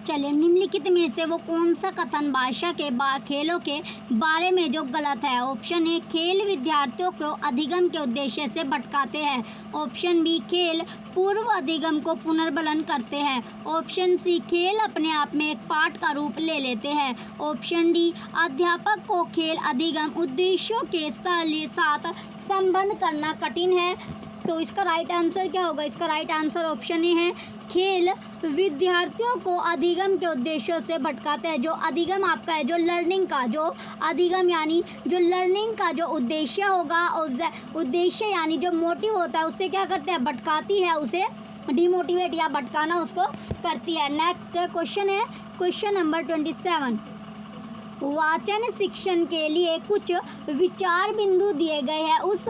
चलिए, निम्नलिखित में से वो कौन सा कथन भाषा के खेलों के बारे में जो गलत है? ऑप्शन ए खेल विद्यार्थियों को अधिगम के उद्देश्य से भटकाते हैं। ऑप्शन बी खेल पूर्व अधिगम को पुनर्बलन करते हैं। ऑप्शन सी खेल अपने आप में एक पाठ का रूप ले लेते हैं। ऑप्शन डी अध्यापक को खेल अधिगम उद्देश्यों के साथ संबंध करना कठिन है। तो इसका राइट आंसर क्या होगा? इसका राइट आंसर ऑप्शन ए है, खेल विद्यार्थियों को अधिगम के उद्देश्यों से भटकाते हैं। जो अधिगम आपका है, जो लर्निंग का, जो अधिगम यानी जो लर्निंग का जो उद्देश्य होगा, उद्देश्य यानी जो मोटिव होता है, उससे क्या करते हैं? भटकाती है, उसे डिमोटिवेट या भटकाना उसको करती है। नेक्स्ट क्वेश्चन है क्वेश्चन नंबर 27, वाचन शिक्षण के लिए कुछ विचार बिंदु दिए गए हैं, उस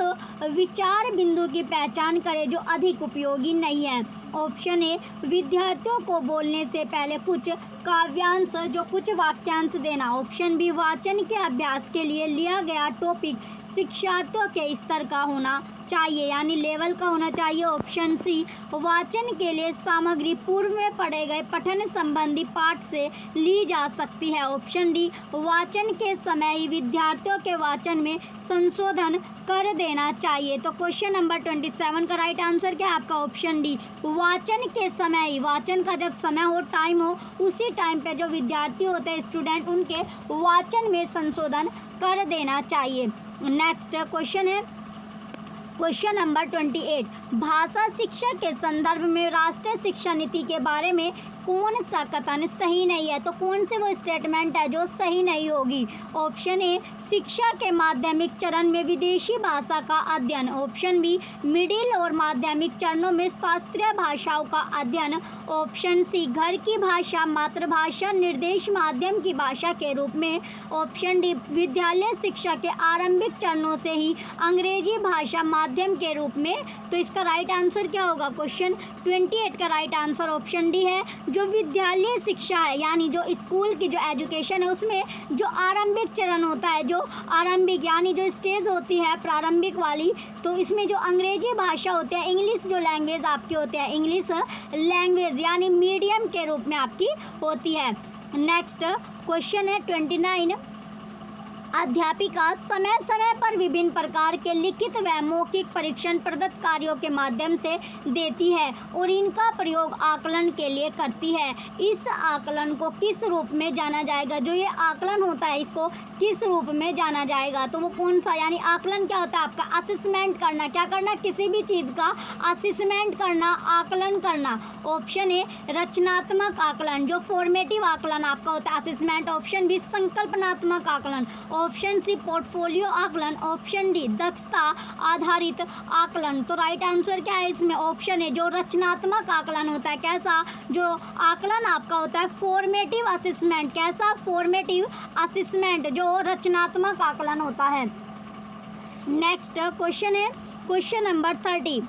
विचार बिंदु की पहचान करें जो अधिक उपयोगी नहीं है। ऑप्शन ए विद्यार्थियों को बोलने से पहले कुछ काव्यांश, जो कुछ वाक्यांश देना। ऑप्शन बी वाचन के अभ्यास के लिए लिया गया टॉपिक शिक्षार्थियों के स्तर का होना चाहिए, यानी लेवल का होना चाहिए। ऑप्शन सी वाचन के लिए सामग्री पूर्व में पढ़े गए पठन संबंधी पाठ से ली जा सकती है। ऑप्शन डी वाचन के समय ही विद्यार्थियों के वाचन में संशोधन कर देना चाहिए। तो क्वेश्चन नंबर 27 का राइट आंसर क्या है आपका? ऑप्शन डी वाचन के समय ही, वाचन का जब समय हो, टाइम हो, उसी टाइम पे जो विद्यार्थी होते हैं, स्टूडेंट, उनके वाचन में संशोधन कर देना चाहिए। नेक्स्ट क्वेश्चन है क्वेश्चन नंबर 28, भाषा शिक्षा के संदर्भ में राष्ट्रीय शिक्षा नीति के बारे में कौन सा कथन सही नहीं है? तो कौन से वो स्टेटमेंट है जो सही नहीं होगी? ऑप्शन ए शिक्षा के माध्यमिक चरण में विदेशी भाषा का अध्ययन। ऑप्शन बी मिडिल और माध्यमिक चरणों में शास्त्रीय भाषाओं का अध्ययन। ऑप्शन सी घर की भाषा मातृभाषा निर्देश माध्यम की भाषा के रूप में। ऑप्शन डी विद्यालय शिक्षा के आरंभिक चरणों से ही अंग्रेजी भाषा माध्यम के रूप में। तो इसका राइट आंसर क्या होगा? क्वेश्चन 28 का राइट आंसर ऑप्शन डी है, जो विद्यालय शिक्षा है, यानी जो स्कूल की जो एजुकेशन है उसमें जो आरंभिक चरण होता है, जो आरंभिक यानी जो स्टेज होती है प्रारंभिक वाली, तो इसमें जो अंग्रेजी भाषा होती है, इंग्लिश जो लैंग्वेज आपकी होती है, इंग्लिश लैंग्वेज यानी मीडियम के रूप में आपकी होती है। नेक्स्ट क्वेश्चन है 29, अध्यापिका समय समय पर विभिन्न प्रकार के लिखित व मौखिक परीक्षण प्रदत्त कार्यों के माध्यम से देती है और इनका प्रयोग आकलन के लिए करती है। इस आकलन को किस रूप में जाना जाएगा? जो ये आकलन होता है इसको किस रूप में जाना जाएगा? तो वो कौन सा, यानी आकलन क्या होता है आपका? असेसमेंट करना। क्या करना? किसी भी चीज़ का असेसमेंट करना, आकलन करना। ऑप्शन ए रचनात्मक आकलन, जो फॉर्मेटिव आकलन आपका होता है असेसमेंट। ऑप्शन बी संकल्पनात्मक आकलन। ऑप्शन सी पोर्टफोलियो आकलन। ऑप्शन डी दक्षता आधारित आकलन। तो राइट आंसर क्या है इसमें? ऑप्शन है जो रचनात्मक आकलन होता है। कैसा? जो आकलन आपका होता है फॉर्मेटिव असेसमेंट। कैसा? फॉर्मेटिव असेसमेंट, जो रचनात्मक आकलन होता है। नेक्स्ट क्वेश्चन है क्वेश्चन नंबर 30,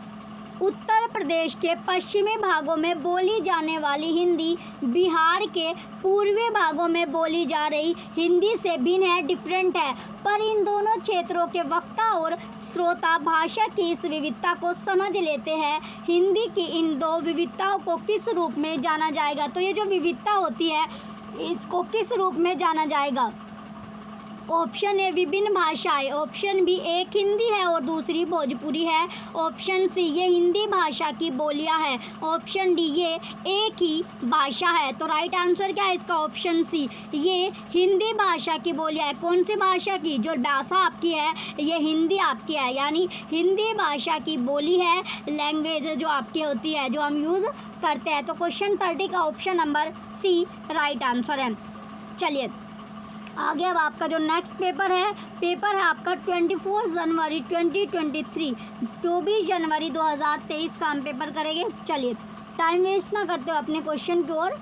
उत्तर प्रदेश के पश्चिमी भागों में बोली जाने वाली हिंदी बिहार के पूर्वी भागों में बोली जा रही हिंदी से भिन्न है, डिफरेंट है, पर इन दोनों क्षेत्रों के वक्ता और श्रोता भाषा की इस विविधता को समझ लेते हैं। हिंदी की इन दो विविधताओं को किस रूप में जाना जाएगा? तो ये जो विविधता होती है इसको किस रूप में जाना जाएगा? ऑप्शन ए विभिन्न भाषाएं, ऑप्शन बी एक हिंदी है और दूसरी भोजपुरी है, ऑप्शन सी ये हिंदी भाषा की बोलियां है, ऑप्शन डी ये एक ही भाषा है। तो राइट आंसर क्या है इसका? ऑप्शन सी, ये हिंदी भाषा की बोलियां है। कौन सी भाषा की? जो भाषा आपकी है ये हिंदी आपकी है, यानी हिंदी भाषा की बोली है, लैंग्वेज जो आपकी होती है, जो हम यूज़ करते हैं। तो क्वेश्चन 30 का option number C right answer है। चलिए आगे अब आपका जो नेक्स्ट पेपर है आपका 24 जनवरी 2023, 24 जनवरी 2023 का हम पेपर करेंगे। चलिए टाइम वेस्ट ना करते हो, अपने क्वेश्चन की ओर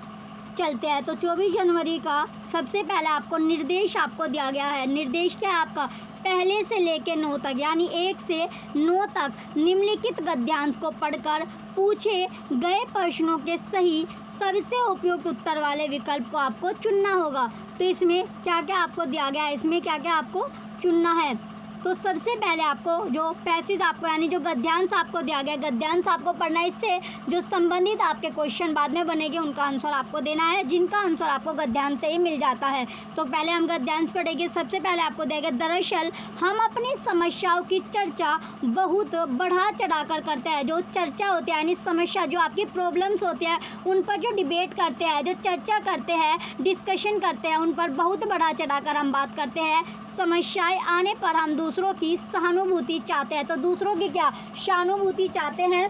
चलते हैं। तो 24 जनवरी का सबसे पहले आपको निर्देश आपको दिया गया है। निर्देश क्या है आपका? पहले से लेकर 9 तक, यानी 1 से 9 तक निम्नलिखित गद्यांश को पढ़कर पूछे गए प्रश्नों के सही सबसे उपयुक्त उत्तर वाले विकल्प को आपको चुनना होगा। तो इसमें क्या क्या आपको दिया गया है, इसमें क्या क्या आपको चुनना है? तो सबसे पहले आपको जो पैसेज आपको यानी जो गद्यांश आपको दिया गया, गद्यांश आपको पढ़ना है। इससे जो संबंधित आपके क्वेश्चन बाद में बनेंगे उनका आंसर आपको देना है, जिनका आंसर आपको गद्यांश से ही मिल जाता है। तो पहले हम गद्यांश पढ़ेंगे। सबसे पहले आपको देगा, दरअसल हम अपनी समस्याओं की चर्चा बहुत बढ़ा चढ़ा कर करते हैं। जो चर्चा होती है यानी समस्या, जो आपकी प्रॉब्लम्स होती है उन पर जो डिबेट करते हैं, जो चर्चा करते हैं, डिस्कशन करते हैं, उन पर बहुत बढ़ा चढ़ा कर हम बात करते हैं। समस्याएं आने पर हम दूसरों की सहानुभूति चाहते हैं। तो दूसरों की क्या? सहानुभूति चाहते हैं,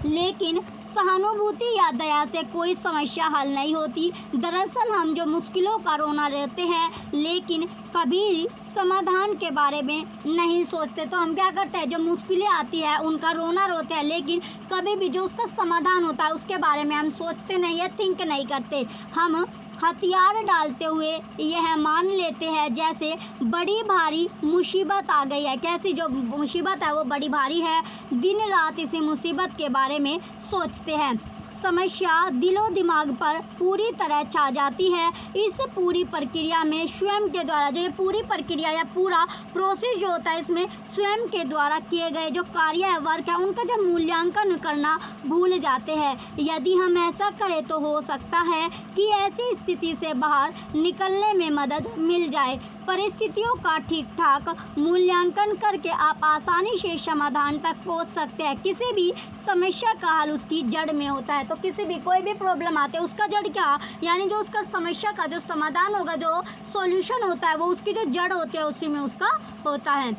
लेकिन सहानुभूति या दया से कोई समस्या हल नहीं होती। दरअसल हम जो मुश्किलों का रोना रहते हैं, लेकिन कभी समाधान के बारे में नहीं सोचते। तो हम क्या करते हैं, जो मुश्किलें आती है उनका रोना रोते हैं, लेकिन कभी भी जो उसका समाधान होता है उसके बारे में हम सोचते नहीं है, थिंक नहीं करते। हम हथियार डालते हुए यह मान लेते हैं जैसे बड़ी भारी मुसीबत आ गई है। कैसी जो मुसीबत है वो बड़ी भारी है, दिन रात इसी मुसीबत के बारे में सोचते हैं। समस्या दिलो दिमाग पर पूरी तरह छा जाती है। इस पूरी प्रक्रिया में स्वयं के द्वारा, जो ये पूरी प्रक्रिया या पूरा प्रोसेस जो होता है, इसमें स्वयं के द्वारा किए गए जो कार्य है, वर्क है, उनका जो मूल्यांकन करना भूल जाते हैं। यदि हम ऐसा करें तो हो सकता है कि ऐसी स्थिति से बाहर निकलने में मदद मिल जाए। परिस्थितियों का ठीक ठाक मूल्यांकन करके आप आसानी से समाधान तक पहुंच सकते हैं। किसी भी समस्या का हल उसकी जड़ में होता है। तो किसी भी कोई भी प्रॉब्लम आते है उसका जड़ क्या, यानी जो उसका समस्या का जो समाधान होगा, जो सॉल्यूशन होता है, वो उसकी जो जड़ होती है उसी में उसका होता है।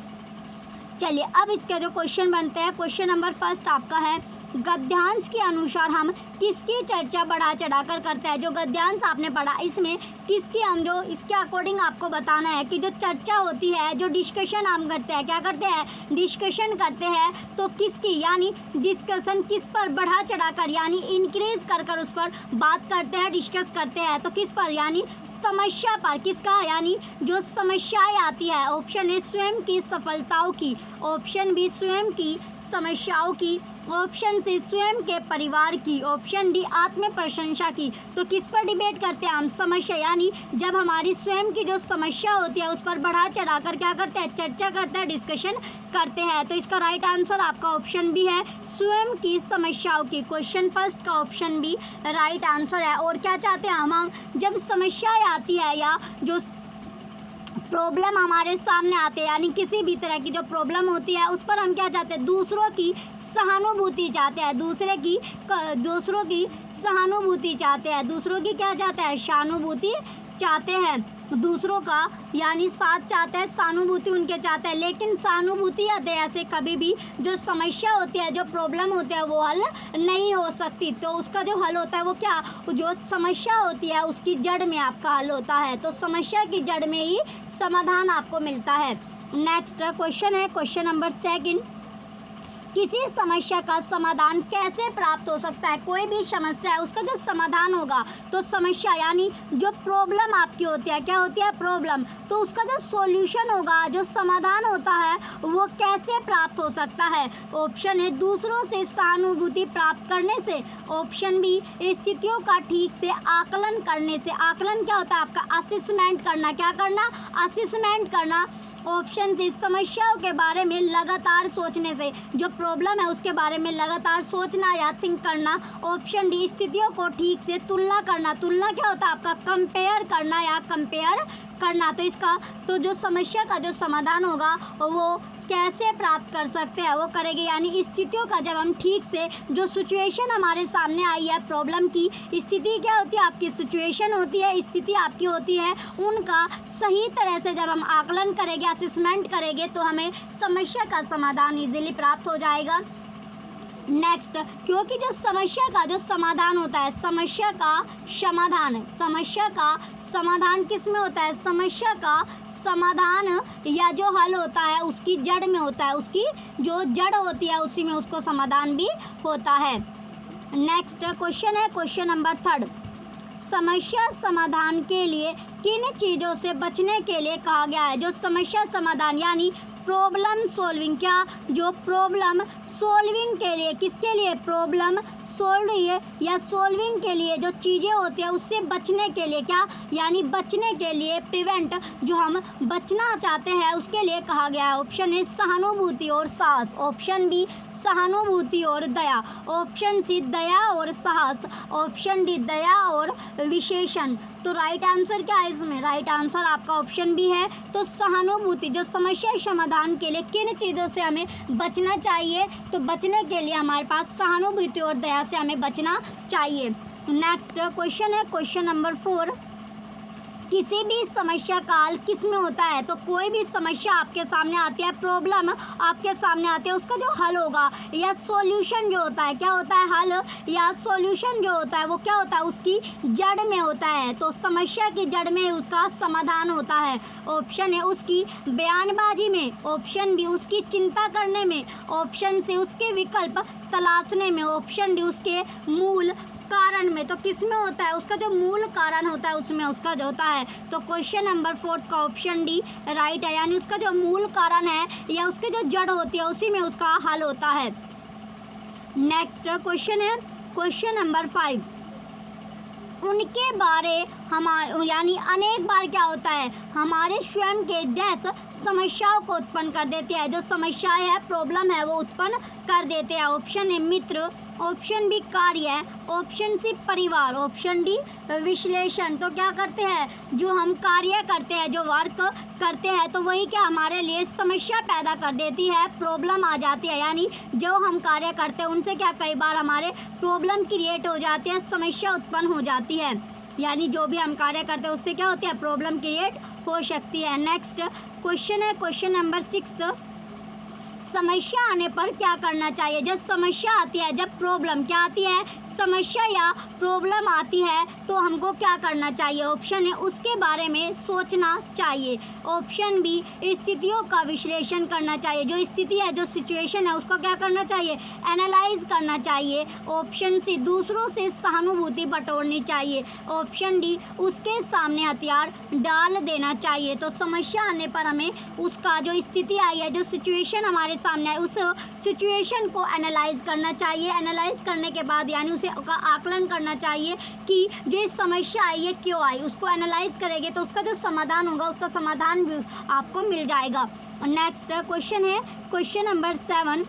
चलिए अब इसके जो क्वेश्चन बनते हैं, क्वेश्चन नंबर फर्स्ट आपका है, गद्यांश के अनुसार हम किसकी चर्चा बढ़ा चढ़ा कर करते हैं। जो गद्यांश आपने पढ़ा इसमें किसकी, हम जो इसके अकॉर्डिंग आपको बताना है कि जो चर्चा होती है, जो डिस्कशन हम करते हैं, क्या करते हैं, डिस्कशन करते हैं, तो किसकी, यानी डिस्कशन किस पर बढ़ा चढ़ा कर यानी इंक्रीज कर कर उस पर बात करते हैं, डिस्कस करते हैं। तो किस पर, यानी समस्या पर। किसका, यानी जो समस्याएं आती है। ऑप्शन ए स्वयं की सफलताओं की, ऑप्शन बी स्वयं की समस्याओं की, ऑप्शन सी स्वयं के परिवार की, ऑप्शन डी आत्म प्रशंसा की। तो किस पर डिबेट करते हैं हम, समस्या, यानी जब हमारी स्वयं की जो समस्या होती है उस पर बढ़ा चढ़ा कर क्या करते हैं, चर्चा करते हैं, डिस्कशन करते हैं। तो इसका राइट आंसर आपका ऑप्शन बी है, स्वयं की समस्याओं की। क्वेश्चन फर्स्ट का ऑप्शन बी राइट आंसर है। और क्या चाहते हैं हम जब समस्याएं आती है या जो प्रॉब्लम हमारे सामने आते हैं, यानी किसी भी तरह की जो प्रॉब्लम होती है उस पर हम क्या चाहते हैं, दूसरों की सहानुभूति चाहते हैं, दूसरों की सहानुभूति चाहते हैं, दूसरों की क्या चाहते हैं, सहानुभूति चाहते हैं, दूसरों का यानी साथ चाहते हैं, सहानुभूति उनके चाहते हैं। लेकिन सहानुभूति या दया से कभी भी जो समस्या होती है, जो प्रॉब्लम होती है वो हल नहीं हो सकती। तो उसका जो हल होता है वो क्या, जो समस्या होती है उसकी जड़ में आपका हल होता है। तो समस्या की जड़ में ही समाधान आपको मिलता है। नेक्स्ट क्वेश्चन है क्वेश्चन नंबर सेकंड, किसी समस्या का समाधान कैसे प्राप्त हो सकता है। कोई भी समस्या है उसका जो समाधान होगा, तो समस्या यानी जो प्रॉब्लम आपकी होती है, क्या होती है, प्रॉब्लम, तो उसका जो सॉल्यूशन होगा, जो समाधान होता है वो कैसे प्राप्त हो सकता है। ऑप्शन है दूसरों से सहानुभूति प्राप्त करने से, ऑप्शन बी स्थितियों का ठीक से आकलन करने से। आकलन क्या होता है आपका, असेसमेंट करना, क्या करना, असेसमेंट करना। ऑप्शन सी समस्याओं के बारे में लगातार सोचने से, जो प्रॉब्लम है उसके बारे में लगातार सोचना या थिंक करना। ऑप्शन डी स्थितियों को ठीक से तुलना करना। तुलना क्या होता है आपका, कंपेयर करना या कंपेयर करना। तो इसका तो जो समस्या का जो समाधान होगा वो कैसे प्राप्त कर सकते हैं, वो करेंगे। यानी स्थितियों का जब हम ठीक से जो सिचुएशन हमारे सामने आई है, प्रॉब्लम की स्थिति क्या होती है, आपकी सिचुएशन होती है, स्थिति आपकी होती है, उनका सही तरह से जब हम आकलन करेंगे, असेसमेंट करेंगे, तो हमें समस्या का समाधान इजीली प्राप्त हो जाएगा। नेक्स्ट, क्योंकि जो समस्या का जो समाधान होता है, समस्या का समाधान किस में होता है, समस्या का समाधान या जो हल होता है उसकी जड़ में होता है, उसकी जो जड़ होती है उसी में उसको समाधान भी होता है। नेक्स्ट क्वेश्चन है क्वेश्चन नंबर 3, समस्या समाधान के लिए किन चीज़ों से बचने के लिए कहा गया है। जो समस्या समाधान यानी प्रॉब्लम सॉल्विंग, क्या जो प्रॉब्लम सॉल्विंग के लिए, किसके लिए, प्रॉब्लम सोल्व या सॉल्विंग के लिए जो चीज़ें होती है उससे बचने के लिए, क्या यानी बचने के लिए, प्रिवेंट, जो हम बचना चाहते हैं उसके लिए कहा गया है। ऑप्शन ए सहानुभूति और साहस, ऑप्शन बी सहानुभूति और दया, ऑप्शन सी दया और साहस, ऑप्शन डी दया और विशेषण। तो राइट आंसर क्या है इसमें, राइट आंसर आपका ऑप्शन बी है। तो सहानुभूति, जो समस्या समाधान के लिए किन चीज़ों से हमें बचना चाहिए, तो बचने के लिए हमारे पास सहानुभूति और दया से हमें बचना चाहिए। नेक्स्ट क्वेश्चन है क्वेश्चन नंबर 4, किसी भी समस्या का हल किस में होता है। तो कोई भी समस्या आपके सामने आती है, प्रॉब्लम आपके सामने आती है, उसका जो हल होगा या सॉल्यूशन जो होता है, क्या होता है, हल या सॉल्यूशन जो होता है वो क्या होता है, उसकी जड़ में होता है। तो समस्या की जड़ में उसका समाधान होता है। ऑप्शन है उसकी बयानबाजी में, ऑप्शन बी उसकी चिंता करने में, ऑप्शन सी उसके विकल्प तलाशने में, ऑप्शन डी उसके मूल कारण में। तो किस में होता है, उसका जो मूल कारण होता है उसमें उसका जो होता है। तो क्वेश्चन नंबर 4 का ऑप्शन डी राइट है, यानी उसका जो मूल कारण है या उसकी जो जड़ होती है उसी में उसका हल होता है। नेक्स्ट क्वेश्चन है क्वेश्चन नंबर 5, उनके बारे हमारे यानी अनेक बार क्या होता है, हमारे स्वयं के जैसे समस्याओं को उत्पन्न कर देते हैं, जो समस्याएं है, प्रॉब्लम है, वो उत्पन्न कर देते हैं। ऑप्शन ए मित्र, ऑप्शन बी कार्य, ऑप्शन सी परिवार, ऑप्शन डी विश्लेषण। तो क्या करते हैं, जो हम कार्य करते हैं, जो वर्क करते हैं, तो वही क्या हमारे लिए समस्या पैदा कर देती है, प्रॉब्लम आ जाती है। यानी जो हम कार्य करते हैं उनसे क्या कई बार हमारे प्रॉब्लम क्रिएट हो जाती है, समस्या उत्पन्न हो जाती है। यानी जो भी हम कार्य करते हैं उससे क्या होती है, प्रॉब्लम क्रिएट हो सकती है। नेक्स्ट क्वेश्चन है क्वेश्चन नंबर 6, समस्या आने पर क्या करना चाहिए। जब समस्या आती है, जब प्रॉब्लम क्या आती है, समस्या या प्रॉब्लम आती है, तो हमको क्या करना चाहिए। ऑप्शन है उसके बारे में सोचना चाहिए, ऑप्शन बी स्थितियों का विश्लेषण करना चाहिए, जो स्थिति है, जो सिचुएशन है उसको क्या करना चाहिए, एनालाइज करना चाहिए, ऑप्शन सी दूसरों से सहानुभूति बटोरनी चाहिए, ऑप्शन डी उसके सामने हथियार डाल देना चाहिए। तो समस्या आने पर हमें उसका जो स्थिति आई है, जो सिचुएशन हमारे सामने है, उस सिचुएशन को एनालाइज करना चाहिए। एनालाइज करने के बाद यानी उसे का आकलन करना चाहिए कि जो इस समस्या आई है क्यों आई, उसको एनालाइज करेंगे तो उसका जो समाधान होगा उसका समाधान भी आपको मिल जाएगा। नेक्स्ट क्वेश्चन है क्वेश्चन नंबर 7,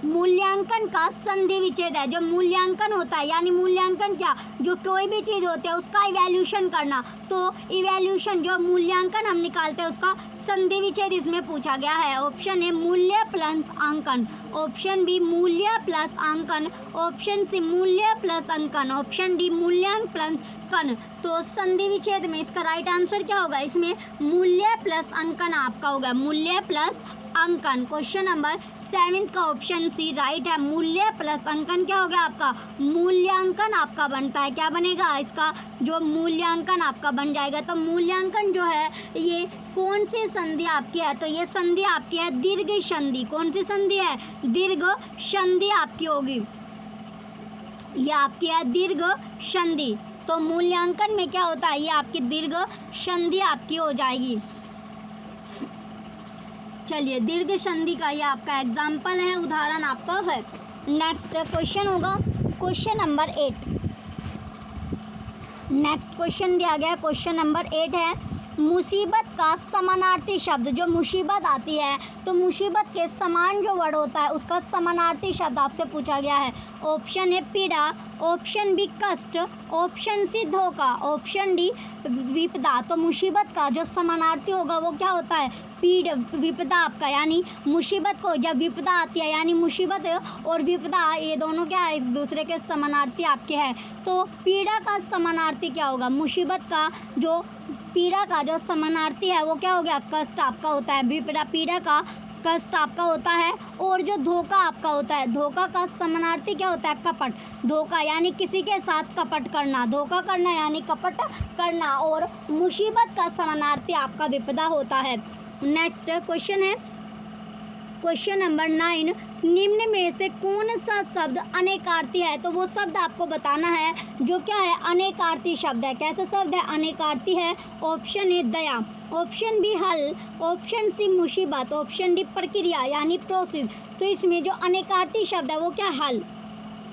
मूल्यांकन का संधि विच्छेद है। जो मूल्यांकन होता है, यानी मूल्यांकन क्या, जो कोई भी चीज़ होती है उसका इवैल्यूएशन करना। तो इवैल्यूएशन जो मूल्यांकन हम निकालते हैं उसका संधि विच्छेद इसमें पूछा गया है। ऑप्शन ए मूल्य प्लस अंकन, ऑप्शन बी मूल्य प्लस अंकन, ऑप्शन सी मूल्य प्लस अंकन, ऑप्शन डी मूल्यांकन प्लस कन। तो संधि विच्छेद में इसका राइट आंसर क्या होगा, इसमें मूल्य प्लस अंकन आपका होगा, मूल्य प्लस अंकन। क्वेश्चन नंबर 7 का ऑप्शन सी राइट है, मूल्य प्लस अंकन क्या हो गया आपका, मूल्यांकन आपका बनता है, क्या बनेगा इसका, जो मूल्यांकन आपका बन जाएगा। तो मूल्यांकन जो है ये कौन सी संधि आपकी है, तो ये संधि आपकी है दीर्घ संधि। कौन सी संधि है, दीर्घ संधि आपकी होगी, ये आपकी है दीर्घ संधि। तो मूल्यांकन में क्या होता है, ये आपकी दीर्घ संधि आपकी हो जाएगी। चलिए दीर्घ संधि का ये आपका एग्जाम्पल है, उदाहरण आपका है। नेक्स्ट क्वेश्चन होगा क्वेश्चन नंबर 8। नेक्स्ट क्वेश्चन दिया गया क्वेश्चन नंबर 8 है, मुसीबत का समानार्थी शब्द, जो मुसीबत आती है तो मुसीबत के समान जो वर्ड होता है उसका समानार्थी शब्द आपसे पूछा गया है। ऑप्शन ए पीड़ा, ऑप्शन बी कष्ट, ऑप्शन सी धोखा, ऑप्शन डी विपदा। तो मुसीबत का जो समानार्थी होगा वो क्या होता है? विपदा आपका, यानी मुसीबत को जब विपदा आती है यानी मुसीबत और विपदा ये दोनों क्या है? एक दूसरे के समानार्थी आपके हैं। तो पीड़ा का समानार्थी क्या होगा? मुसीबत का जो पीड़ा का जो समानार्थी है वो क्या हो गया? कष्ट आपका होता है। पीड़ा का कष्ट आपका होता है। और जो धोखा आपका होता है, धोखा का समानार्थी क्या होता है? कपट। धोखा यानी किसी के साथ कपट करना, धोखा करना यानी कपट करना। और मुसीबत का समानार्थी आपका विपदा होता है। नेक्स्ट क्वेश्चन है क्वेश्चन नंबर 9, निम्न में से कौन सा शब्द अनेकार्थी है? तो वो शब्द आपको बताना है जो क्या है? अनेकार्थी शब्द है। कैसा शब्द है? अनेकार्थी है। ऑप्शन ए दया, ऑप्शन बी हल, ऑप्शन सी मुसीबत, ऑप्शन डी प्रक्रिया यानी प्रोसेस। तो इसमें जो अनेकार्थी शब्द है वो क्या? हल।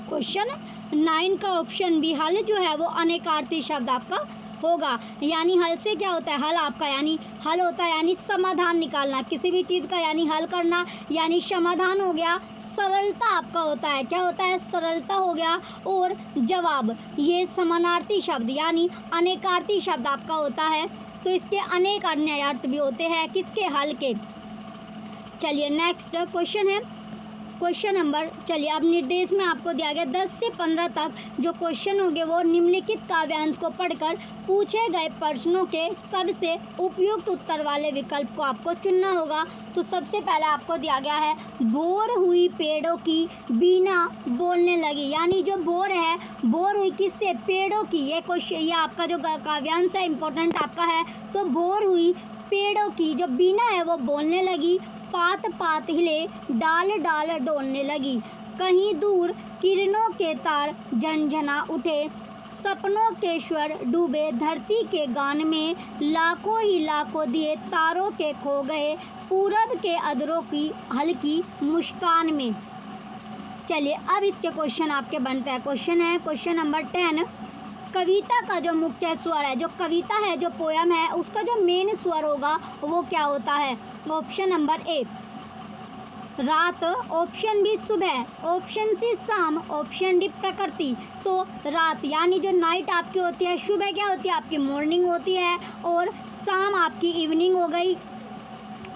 क्वेश्चन 9 का ऑप्शन बी हल जो है वो अनेकार्थी शब्द आपका होगा। यानी हल से क्या होता है? हल आपका यानी हल होता है यानी समाधान निकालना किसी भी चीज़ का, यानी हल करना यानी समाधान हो गया। सरलता आपका होता है, क्या होता है? सरलता हो गया। और जवाब ये समानार्थी शब्द यानी अनेकार्थी शब्द आपका होता है। तो इसके अनेक अन्य अर्थ भी होते हैं किसके? हल के। चलिए नेक्स्ट क्वेश्चन है क्वेश्चन नंबर, चलिए अब निर्देश में आपको दिया गया 10 से 15 तक जो क्वेश्चन होंगे वो निम्नलिखित काव्यांश को पढ़कर पूछे गए प्रश्नों के सबसे उपयुक्त उत्तर वाले विकल्प को आपको चुनना होगा। तो सबसे पहले आपको दिया गया है बोर हुई पेड़ों की बीना बोलने लगी, यानी जो बोर है, बोर हुई किससे? पेड़ों की। ये क्वेश्चन, ये आपका जो काव्यांश है इंपॉर्टेंट आपका है। तो बोर हुई पेड़ों की जो बीना है वो बोलने लगी। पात पात हिले, डाल डाल डोलने लगी, कहीं दूर किरणों के तार झनझना उठे, सपनों के स्वर डूबे धरती के गान में, लाखों ही लाखों दिए तारों के खो गए पूरब के अधरों की हल्की मुस्कान में। चलिए अब इसके क्वेश्चन आपके बनते हैं। क्वेश्चन है क्वेश्चन नंबर 10, कविता का जो मुख्य स्वर है, जो कविता है, जो पोयम है, उसका जो मेन स्वर होगा वो क्या होता है? ऑप्शन नंबर ए रात, ऑप्शन बी सुबह, ऑप्शन सी शाम, ऑप्शन डी प्रकृति। तो रात यानी जो नाइट आपकी होती है, सुबह क्या होती है? आपकी मॉर्निंग होती है, और शाम आपकी इवनिंग हो गई,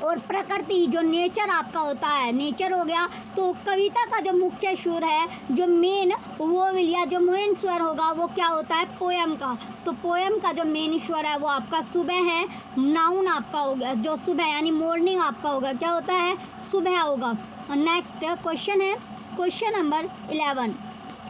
और प्रकृति जो नेचर आपका होता है, नेचर हो गया। तो कविता का जो मुख्य स्वर है, जो मेन वो या जो मेन स्वर होगा वो क्या होता है? पोयम का। तो पोयम का जो मेन स्वर है वो आपका सुबह है। नाउन आपका होगा जो सुबह यानी मॉर्निंग आपका होगा, क्या होता है? सुबह होगा। नेक्स्ट क्वेश्चन है क्वेश्चन नंबर 11।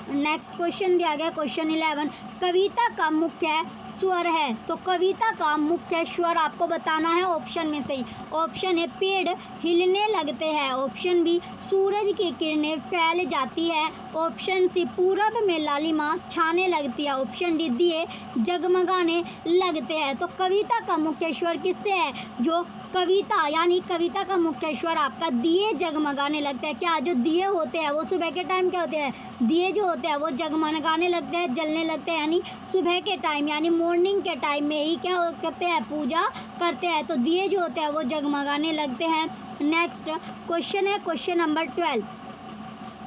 नेक्स्ट क्वेश्चन दिया गया क्वेश्चन 11, कविता का मुख्य स्वर है। तो कविता का मुख्य स्वर आपको बताना है ऑप्शन में से ही। ऑप्शन ए पेड़ हिलने लगते हैं, ऑप्शन बी सूरज की किरणें फैल जाती है, ऑप्शन सी पूरब में लालिमा छाने लगती है, ऑप्शन डी दिए जगमगाने लगते हैं। तो कविता का मुख्य स्वर किससे है? जो कविता यानी कविता का मुख्य स्वर आपका दिए जगमगाने लगते हैं। क्या जो दिए होते हैं वो सुबह के टाइम क्या होते हैं? दिए जो होते हैं वो जगमगाने लगते हैं, जलने लगते हैं, यानी सुबह के टाइम यानी मॉर्निंग के टाइम में ही क्या करते हैं? पूजा करते हैं। तो दिए जो होते हैं वो जगमगाने लगते हैं। नेक्स्ट क्वेश्चन है क्वेश्चन नंबर 12,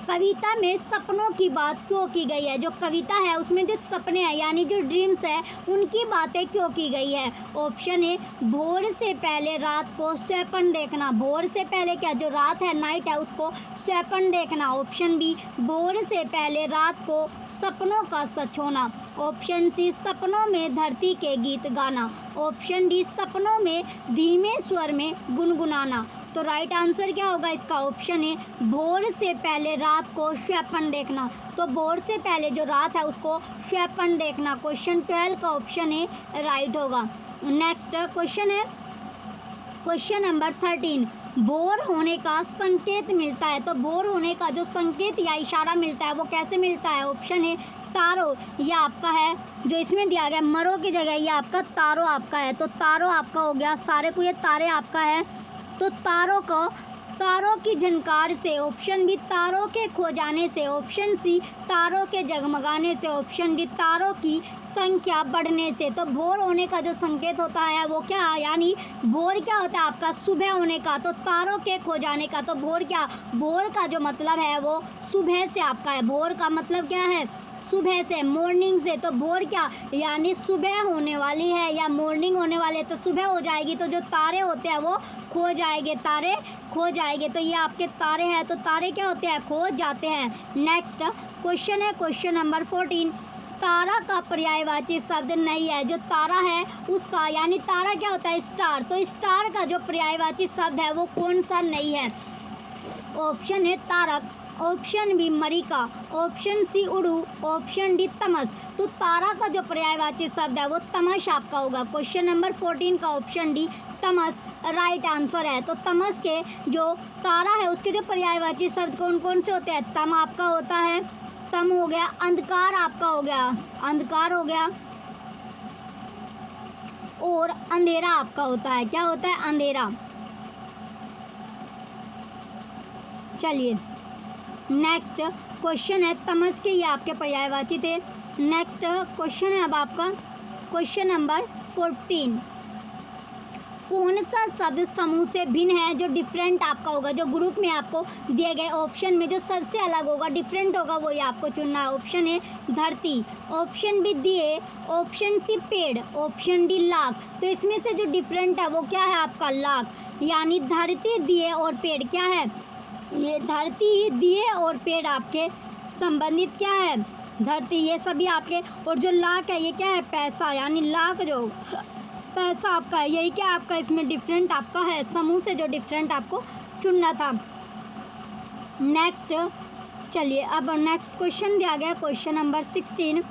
कविता में सपनों की बात क्यों की गई है? जो कविता है उसमें जो सपने हैं यानी जो ड्रीम्स है उनकी बातें क्यों की गई है? ऑप्शन ए भोर से पहले रात को स्वप्न देखना, भोर से पहले क्या जो रात है नाइट है उसको स्वप्न देखना, ऑप्शन बी भोर से पहले रात को सपनों का सच होना, ऑप्शन सी सपनों में धरती के गीत गाना, ऑप्शन डी सपनों में धीमे स्वर में गुनगुनाना। तो राइट आंसर क्या होगा इसका? ऑप्शन ए भोर से पहले रात को स्वप्न देखना। तो भोर से पहले जो रात है उसको स्वप्न देखना। क्वेश्चन 12 का ऑप्शन ए राइट होगा। नेक्स्ट क्वेश्चन है क्वेश्चन नंबर 13, बोर होने का संकेत मिलता है। तो बोर होने का जो संकेत या इशारा मिलता है वो कैसे मिलता है? ऑप्शन ए तारों, यह आपका है जो इसमें दिया गया मरो की जगह ये आपका तारों आपका है। तो तारों आपका हो गया, सारे को ये तारे आपका है। तो तारों को तारों की झनकार से, ऑप्शन बी तारों के खो जाने से, ऑप्शन सी तारों के जगमगाने से, ऑप्शन डी तारों की संख्या बढ़ने से। तो भोर होने का जो संकेत होता है वो क्या है, यानी भोर क्या होता है आपका सुबह होने का, तो तारों के खो जाने का। तो भोर क्या, भोर का जो मतलब है वो सुबह से आपका है। भोर का मतलब क्या है, सुबह से, मॉर्निंग से। तो भोर क्या, यानी सुबह होने वाली है या मॉर्निंग होने वाले, तो सुबह हो जाएगी तो जो तारे होते हैं वो खो जाएंगे, तारे खो जाएंगे। तो ये आपके तारे हैं, तो तारे क्या होते हैं, खो जाते हैं। नेक्स्ट क्वेश्चन है क्वेश्चन नंबर 14। तारा का पर्यायवाची शब्द नहीं है, जो तारा है उसका, यानी तारा क्या होता है, स्टार। तो स्टार का जो पर्यायवाची शब्द है वो कौन सा नहीं है। ऑप्शन है तारक, ऑप्शन बी मरीका, ऑप्शन सी उड़ू, ऑप्शन डी तमस। तो तारा का जो पर्यायवाची शब्द है वो तमस आपका होगा। क्वेश्चन नंबर 14 का ऑप्शन डी तमस राइट आंसर है। तो तमस के जो तारा है उसके जो पर्यायवाची शब्द कौन कौन से होते हैं, तम आपका होता है, तम हो गया, अंधकार आपका हो गया, अंधकार हो गया, और अंधेरा आपका होता है, क्या होता है, अंधेरा। चलिए नेक्स्ट क्वेश्चन है, तमस के ये आपके पर्यायवाची थे। नेक्स्ट क्वेश्चन है अब आपका क्वेश्चन नंबर 14। कौन सा शब्द समूह से भिन्न है, जो डिफरेंट आपका होगा, जो ग्रुप में आपको दिए गए ऑप्शन में जो सबसे अलग होगा, डिफरेंट होगा, वो ये आपको चुनना है। ऑप्शन ए धरती, ऑप्शन बी दिए, ऑप्शन सी पेड़, ऑप्शन डी लाख। तो इसमें से जो डिफरेंट है वो क्या है आपका, लाख। यानी धरती, दिए और पेड़ क्या है, ये धरती, दिए और पेड़ आपके संबंधित क्या है, धरती, ये सभी आपके। और जो लाख है ये क्या है, पैसा, यानी लाख जो पैसा आपका है, यही क्या आपका इसमें डिफरेंट आपका है, समूह से जो डिफरेंट आपको चुनना था। नेक्स्ट चलिए अब नेक्स्ट क्वेश्चन दिया गया क्वेश्चन नंबर 16।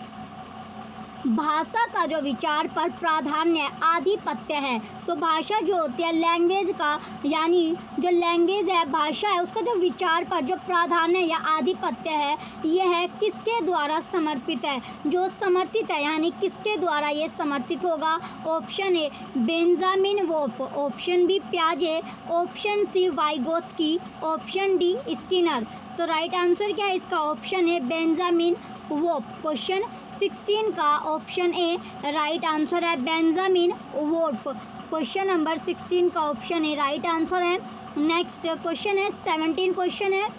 भाषा का जो विचार पर प्राधान्य आधिपत्य है। तो भाषा जो होती है लैंग्वेज का, यानी जो लैंग्वेज है, भाषा है, उसका जो विचार पर जो प्राधान्य या आधिपत्य है, यह है किसके द्वारा समर्पित है, जो समर्थित है, यानी किसके द्वारा ये समर्थित होगा। Option A Benjamin Whorf, option B पियाजे, option C Vygotsky, option D Skinner. तो राइट आंसर क्या है इसका, option A Benjamin Whorf. Question 16 का ऑप्शन ए राइट आंसर है बेंजामिन वोल्फ। क्वेश्चन नंबर 16 का ऑप्शन ए राइट आंसर है। नेक्स्ट क्वेश्चन है 17 क्वेश्चन है,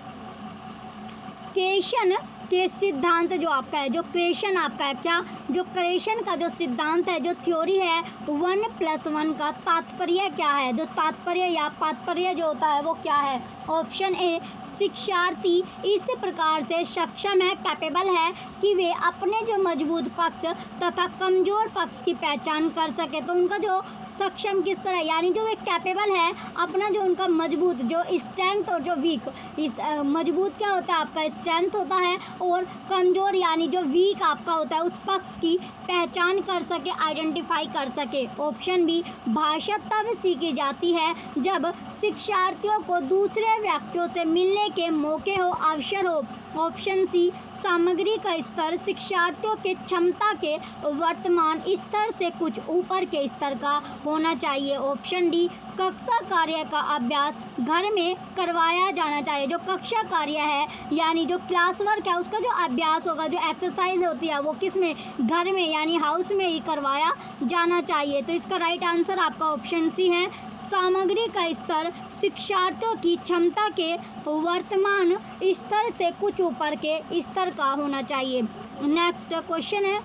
क्रिएशन के सिद्धांत जो आपका है, जो क्रिएशन आपका है, क्या जो क्रिएशन का जो सिद्धांत है, जो थ्योरी है 1+1 का तात्पर्य क्या है, जो तात्पर्य या तात्पर्य जो होता है वो क्या है। ऑप्शन ए शिक्षार्थी इस प्रकार से सक्षम है, कैपेबल है कि वे अपने जो मजबूत पक्ष तथा कमज़ोर पक्ष की पहचान कर सके। तो उनका जो सक्षम किस तरह, यानी जो वे कैपेबल है अपना जो उनका मजबूत जो स्ट्रेंथ और जो वीक, इस मजबूत क्या होता है आपका स्ट्रेंथ होता है, और कमज़ोर यानी जो वीक आपका होता है उस पक्ष की पहचान कर सके, आइडेंटिफाई कर सके। ऑप्शन बी भाषा तब सीखी जाती है जब शिक्षार्थियों को दूसरे व्यक्तियों से मिलने के मौके हो, अवसर हो। ऑप्शन सी सामग्री का स्तर शिक्षार्थियों के क्षमता के वर्तमान स्तर से कुछ ऊपर के स्तर का होना चाहिए। ऑप्शन डी कक्षा कार्य का अभ्यास घर में करवाया जाना चाहिए। जो कक्षा कार्य है यानी जो क्लास वर्क है उसका जो अभ्यास होगा, जो एक्सरसाइज होती है वो किस में, घर में यानी हाउस में ही करवाया जाना चाहिए। तो इसका राइट आंसर आपका ऑप्शन सी है, सामग्री का स्तर शिक्षार्थियों की क्षमता के वर्तमान स्तर से कुछ ऊपर के स्तर का होना चाहिए। नेक्स्ट क्वेश्चन है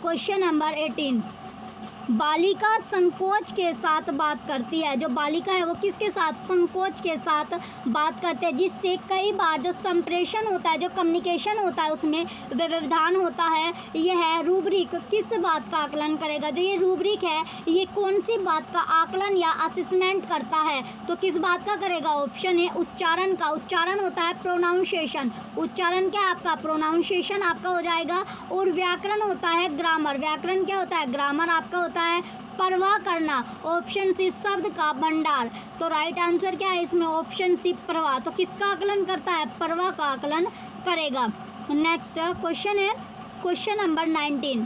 क्वेश्चन नंबर 18। बालिका संकोच के साथ बात करती है। जो बालिका है वो किसके साथ, संकोच के साथ बात करते हैं, जिससे कई बार जो संप्रेषण होता है, जो कम्युनिकेशन होता है उसमें व्यवधान होता है। यह रूब्रिक किस बात का आकलन करेगा, जो ये रूब्रिक है ये कौन सी बात का आकलन या असेसमेंट करता है, तो किस बात का करेगा। ऑप्शन है उच्चारण का। उच्चारण होता है प्रोनाउंसिएशन, उच्चारण क्या आपका, प्रोनाउंसिएशन आपका हो जाएगा। और व्याकरण होता है ग्रामर, व्याकरण क्या होता है, ग्रामर आपका होता है। परवाह करना, ऑप्शन सी शब्द का भंडार। तो राइट आंसर क्या है इसमें, ऑप्शन सी परवाह। तो किसका आकलन करता है, परवाह का आकलन करेगा। नेक्स्ट क्वेश्चन है क्वेश्चन नंबर 19।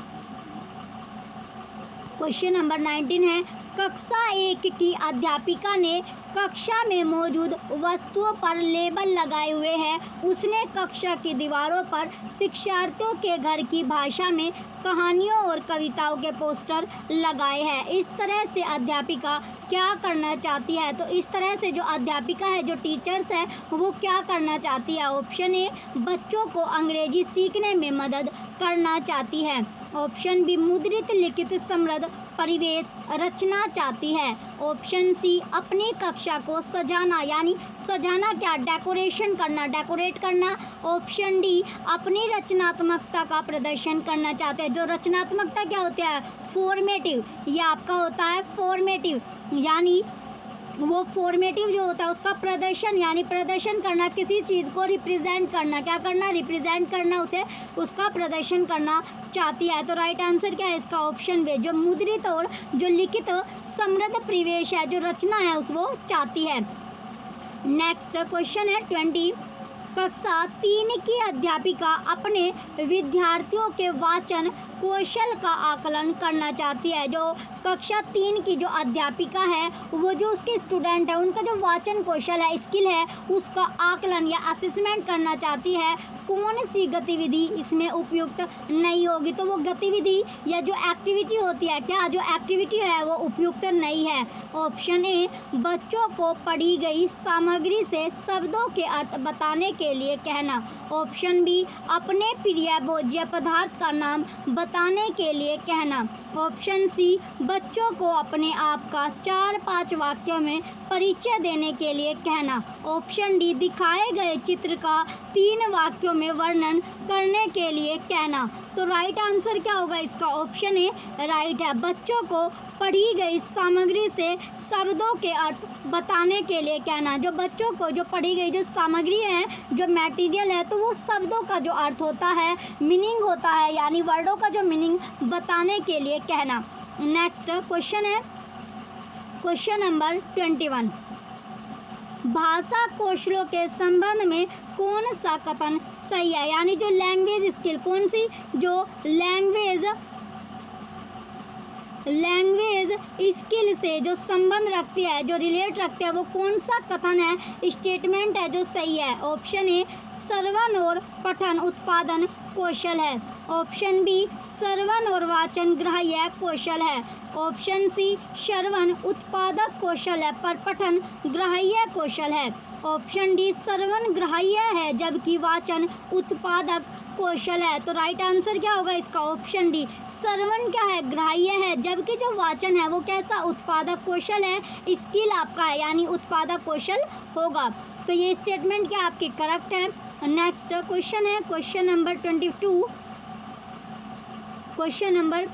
क्वेश्चन नंबर 19 है कक्षा 1 की अध्यापिका ने कक्षा में मौजूद वस्तुओं पर लेबल लगाए हुए हैं। उसने कक्षा की दीवारों पर शिक्षार्थियों के घर की भाषा में कहानियों और कविताओं के पोस्टर लगाए हैं। इस तरह से अध्यापिका क्या करना चाहती है? तो इस तरह से जो अध्यापिका है, जो टीचर्स है, वो क्या करना चाहती है? ऑप्शन ए, बच्चों को अंग्रेजी सीखने में मदद करना चाहती है। ऑप्शन बी, मुद्रित लिखित समृद्ध परिवेश रचना चाहती है। ऑप्शन सी, अपनी कक्षा को सजाना, यानी सजाना क्या, डेकोरेशन करना, डेकोरेट करना। ऑप्शन डी, अपनी रचनात्मकता का प्रदर्शन करना चाहते हैं। जो रचनात्मकता क्या होता है? फॉर्मेटिव, ये आपका होता है फॉर्मेटिव, यानी वो फॉर्मेटिव जो होता है उसका प्रदर्शन, यानी प्रदर्शन करना, किसी चीज़ को रिप्रेजेंट करना, क्या करना, रिप्रेजेंट करना, उसे उसका प्रदर्शन करना चाहती है। तो राइट आंसर क्या है इसका? ऑप्शन बी, जो मुद्रित और जो लिखित समृद्ध परिवेश है, जो रचना है, उसको चाहती है। नेक्स्ट क्वेश्चन है 20। कक्षा 3 की अध्यापिका अपने विद्यार्थियों के वाचन कौशल का आकलन करना चाहती है। जो कक्षा 3 की जो अध्यापिका है, वो जो उसके स्टूडेंट है, उनका जो वाचन कौशल है, स्किल है, उसका आकलन या असेसमेंट करना चाहती है। कौन सी गतिविधि इसमें उपयुक्त नहीं होगी? तो वो गतिविधि या जो एक्टिविटी होती है, क्या जो एक्टिविटी है वो उपयुक्त नहीं है। ऑप्शन ए, बच्चों को पढ़ी गई सामग्री से शब्दों के अर्थ बताने के लिए कहना। ऑप्शन बी, अपने प्रिय भोज्य पदार्थ का नाम बताने के लिए कहना। ऑप्शन सी, बच्चों को अपने आप का 4-5 वाक्यों में परिचय देने के लिए कहना। ऑप्शन डी, दिखाए गए चित्र का 3 वाक्यों में वर्णन करने के लिए कहना। तो राइट आंसर क्या होगा इसका? ऑप्शन ए राइट है, बच्चों को पढ़ी गई सामग्री से शब्दों के अर्थ बताने के लिए कहना। जो बच्चों को जो पढ़ी गई जो सामग्री है, जो मटेरियल है, तो वो शब्दों का जो अर्थ होता है, मीनिंग होता है, यानी वर्डों का जो मीनिंग बताने के लिए कहना। नेक्स्ट क्वेश्चन है क्वेश्चन नंबर 21। भाषा कौशलों के संबंध में कौन सा कथन सही है? यानी जो लैंग्वेज स्किल, कौन सी जो लैंग्वेज स्किल से जो संबंध रखती है, जो रिलेट रखती है, वो कौन सा कथन है, स्टेटमेंट है जो सही है? ऑप्शन ए, श्रवण और पठन उत्पादन कौशल है। ऑप्शन बी, श्रवण और वाचन ग्राह्य कौशल है। ऑप्शन सी, श्रवण उत्पादक कौशल है पर पठन ग्राह्य कौशल है। ऑप्शन डी, श्रवण ग्राह्य है जबकि वाचन उत्पादक कौशल है। तो राइट आंसर क्या होगा इसका? ऑप्शन डी, श्रवण क्या है, ग्राह्य है, जबकि जो वाचन है वो कैसा, उत्पादक कौशल है, स्किल आपका है, यानी उत्पादक कौशल होगा। तो ये स्टेटमेंट क्या आपकी करेक्ट है। नेक्स्ट क्वेश्चन है क्वेश्चन नंबर 22। क्वेश्चन नंबर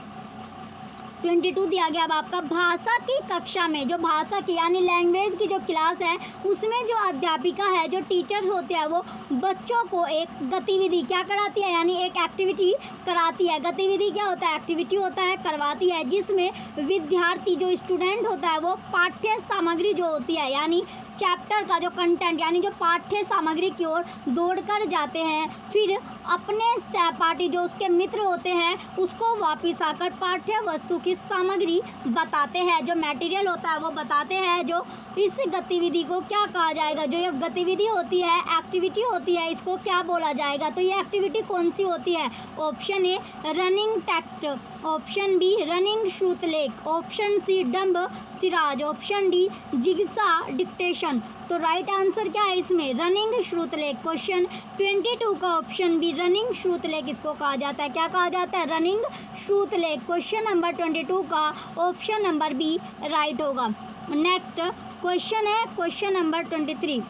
22 दिया गया अब आपका, भाषा की कक्षा में, जो भाषा की यानी लैंग्वेज की जो क्लास है, उसमें जो अध्यापिका है, जो टीचर्स होते हैं, वो बच्चों को एक गतिविधि क्या कराती है, यानी एक एक्टिविटी कराती है। गतिविधि क्या होता है? एक्टिविटी होता है, करवाती है, जिसमें विद्यार्थी जो स्टूडेंट होता है वो पाठ्य सामग्री जो होती है, यानी चैप्टर का जो कंटेंट, यानी जो पाठ्य सामग्री की ओर दौड़कर जाते हैं, फिर अपने सहपाठी जो उसके मित्र होते हैं उसको वापस आकर पाठ्य वस्तु की सामग्री बताते हैं, जो मटेरियल होता है वो बताते हैं। जो इस गतिविधि को क्या कहा जाएगा? जो ये गतिविधि होती है, एक्टिविटी होती है, इसको क्या बोला जाएगा? तो ये एक्टिविटी कौन सी होती है? Option A, running text. Option B, running श्रुतलेख। ऑप्शन सी, डम्ब सिराज। Option D, jigsaw dictation. तो राइट आंसर क्या है इसमें? रनिंग श्रुतलेख। क्वेश्चन 22 का ऑप्शन बी, रनिंग श्रुतलेख इसको कहा जाता है। क्या कहा जाता है? रनिंग श्रुतलेख। क्वेश्चन नंबर 22 का ऑप्शन नंबर बी राइट होगा। नेक्स्ट क्वेश्चन है क्वेश्चन नंबर 23।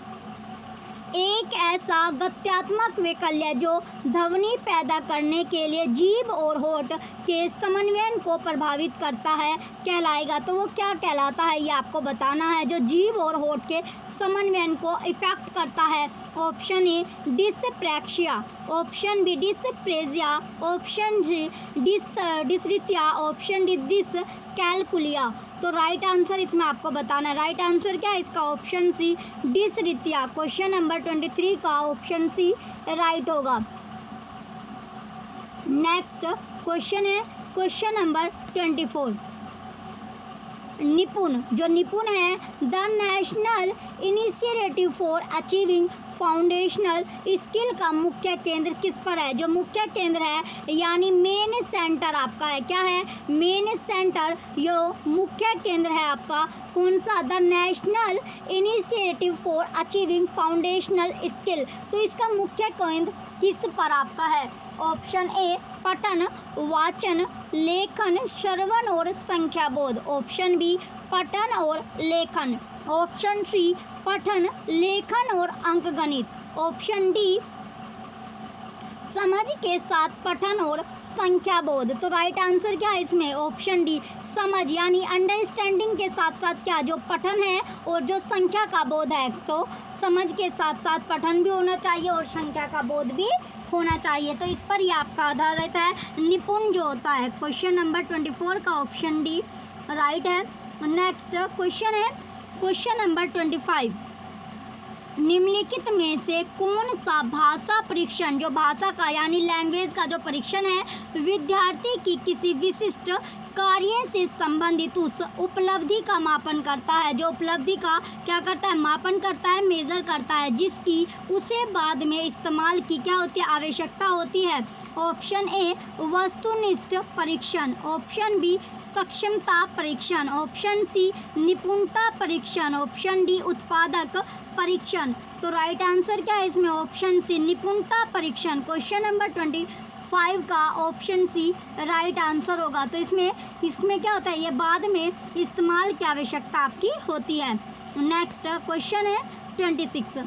एक ऐसा गत्यात्मक वैकल्य जो ध्वनि पैदा करने के लिए जीभ और होठ के समन्वय को प्रभावित करता है कहलाएगा। तो वो क्या कहलाता है ये आपको बताना है, जो जीभ और होठ के समन्वय को इफेक्ट करता है। Option A, dyspraxia. Option B, dyspraxia. Option C, dysrhythmia. Option D, dyscalculia. तो राइट आंसर इसमें आपको बताना है। राइट आंसर क्या है इसका? Option C, dysrhythmia. Question number 23 का ऑप्शन सी राइट होगा। नेक्स्ट क्वेश्चन है क्वेश्चन नंबर 24। निपुण, जो निपुण है the national initiative for achieving foundational skill का मुख्य केंद्र किस पर है, जो मुख्य केंद्र है यानी मेन सेंटर आपका है, क्या है, मेन सेंटर, यो मुख्य केंद्र है आपका कौन सा, the national initiative for achieving foundational skill. तो इसका मुख्य केंद्र किस पर आपका है, ऑप्शन ए पठन, वाचन, लेखन, श्रवण और संख्याबोध, ऑप्शन बी पठन और लेखन, ऑप्शन सी पठन, लेखन और अंकगणित, ऑप्शन डी समझ के साथ पठन और संख्याबोध। तो राइट आंसर क्या है इसमें, ऑप्शन डी समझ यानी अंडरस्टैंडिंग के साथ साथ क्या, जो पठन है और जो संख्या का बोध है, तो समझ के साथ साथ पठन भी होना चाहिए और संख्या का बोध भी होना चाहिए। तो इस पर ही आपका आधार रहता है निपुण जो होता है। क्वेश्चन नंबर 24 का ऑप्शन डी राइट है। नेक्स्ट क्वेश्चन है क्वेश्चन नंबर 25, निम्नलिखित में से कौन सा भाषा परीक्षण, जो भाषा का यानी लैंग्वेज का जो परीक्षण है विद्यार्थी की किसी विशिष्ट कार्य से संबंधित उस उपलब्धि का मापन करता है, जो उपलब्धि का क्या करता है, मापन करता है, मेजर करता है, जिसकी उसे बाद में इस्तेमाल की क्या होती है, आवश्यकता होती है। ऑप्शन ए वस्तुनिष्ठ परीक्षण, ऑप्शन बी सक्षमता परीक्षण, ऑप्शन सी निपुणता परीक्षण, ऑप्शन डी उत्पादक परीक्षण। तो राइट आंसर क्या है इसमें, ऑप्शन सी निपुणता परीक्षण। क्वेश्चन नंबर 25 का ऑप्शन सी राइट आंसर होगा। तो इसमें क्या होता है, ये बाद में इस्तेमाल की आवश्यकता आपकी होती है। नेक्स्ट क्वेश्चन है 26,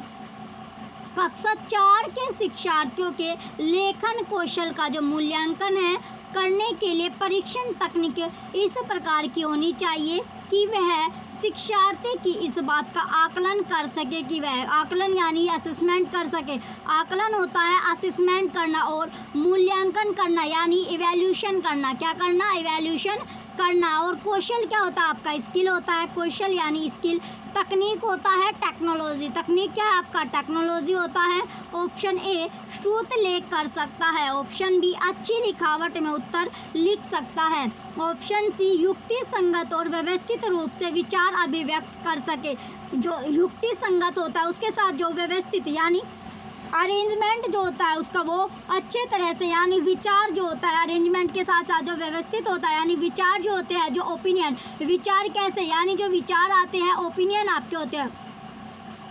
कक्षा 4 के शिक्षार्थियों के लेखन कौशल का जो मूल्यांकन है करने के लिए परीक्षण तकनीक इस प्रकार की होनी चाहिए कि वह शिक्षार्थी की इस बात का आकलन कर सके कि वह, आकलन यानी असेसमेंट कर सके, आकलन होता है असेसमेंट करना और मूल्यांकन करना यानी इवैल्यूएशन करना, क्या करना, इवैल्यूएशन करना। और कौशल क्या होता है आपका, स्किल होता है, कौशल यानी स्किल, तकनीक होता है टेक्नोलॉजी, तकनीक क्या है आपका, टेक्नोलॉजी होता है। ऑप्शन ए श्रुत लेख कर सकता है, ऑप्शन बी अच्छी लिखावट में उत्तर लिख सकता है, ऑप्शन सी युक्ति संगत और व्यवस्थित रूप से विचार अभिव्यक्त कर सके। जो युक्ति संगत होता है उसके साथ जो व्यवस्थित यानी अरेंजमेंट जो होता है उसका वो अच्छे तरह से यानी विचार जो होता है अरेंजमेंट के साथ साथ जो व्यवस्थित होता है यानी विचार जो होते हैं, जो ओपिनियन, विचार कैसे यानी जो विचार आते हैं ओपिनियन आपके होते हैं,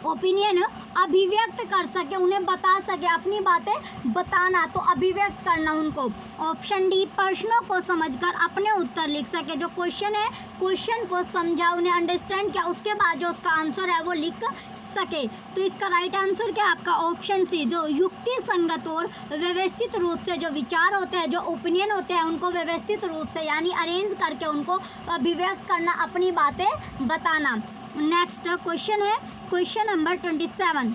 ओपिनियन अभिव्यक्त कर सके, उन्हें बता सके, अपनी बातें बताना, तो अभिव्यक्त करना उनको। ऑप्शन डी प्रश्नों को समझकर अपने उत्तर लिख सके, जो क्वेश्चन है क्वेश्चन को समझा, उन्हें अंडरस्टैंड किया, उसके बाद जो उसका आंसर है वो लिख सके। तो इसका राइट आंसर क्या है आपका, ऑप्शन सी, जो युक्ति संगत और व्यवस्थित रूप से जो विचार होते हैं, जो ओपिनियन होते हैं, उनको व्यवस्थित रूप से यानी अरेंज करके उनको अभिव्यक्त करना, अपनी बातें बताना। नेक्स्ट क्वेश्चन है क्वेश्चन नंबर 27,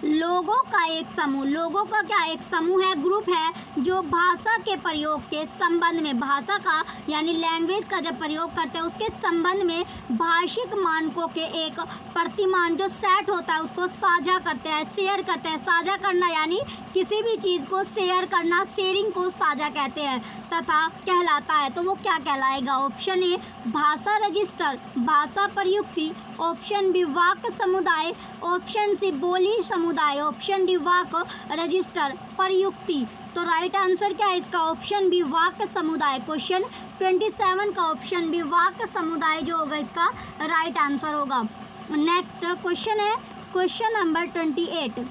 लोगों का एक समूह, लोगों का क्या एक समूह है, ग्रुप है जो भाषा के प्रयोग के संबंध में, भाषा का यानी लैंग्वेज का जब प्रयोग करते हैं उसके संबंध में भाषिक मानकों के एक प्रतिमान जो सेट होता है उसको साझा करते हैं, शेयर करते हैं। साझा करना यानी किसी भी चीज़ को शेयर करना, शेयरिंग को साझा कहते हैं तथा कहलाता है। तो वो क्या कहलाएगा, ऑप्शन ए भाषा रजिस्टर, भाषा प्रयुक्ति, ऑप्शन बी वाक्य समुदाय, ऑप्शन सी बोली समुदाय, ऑप्शन डी वाक्य रजिस्टर प्रयुक्ति। तो राइट आंसर क्या है इसका, ऑप्शन बी वाक्य समुदाय। क्वेश्चन 27 का ऑप्शन बी वाक्य समुदाय जो होगा इसका राइट आंसर होगा। नेक्स्ट क्वेश्चन है क्वेश्चन नंबर 28,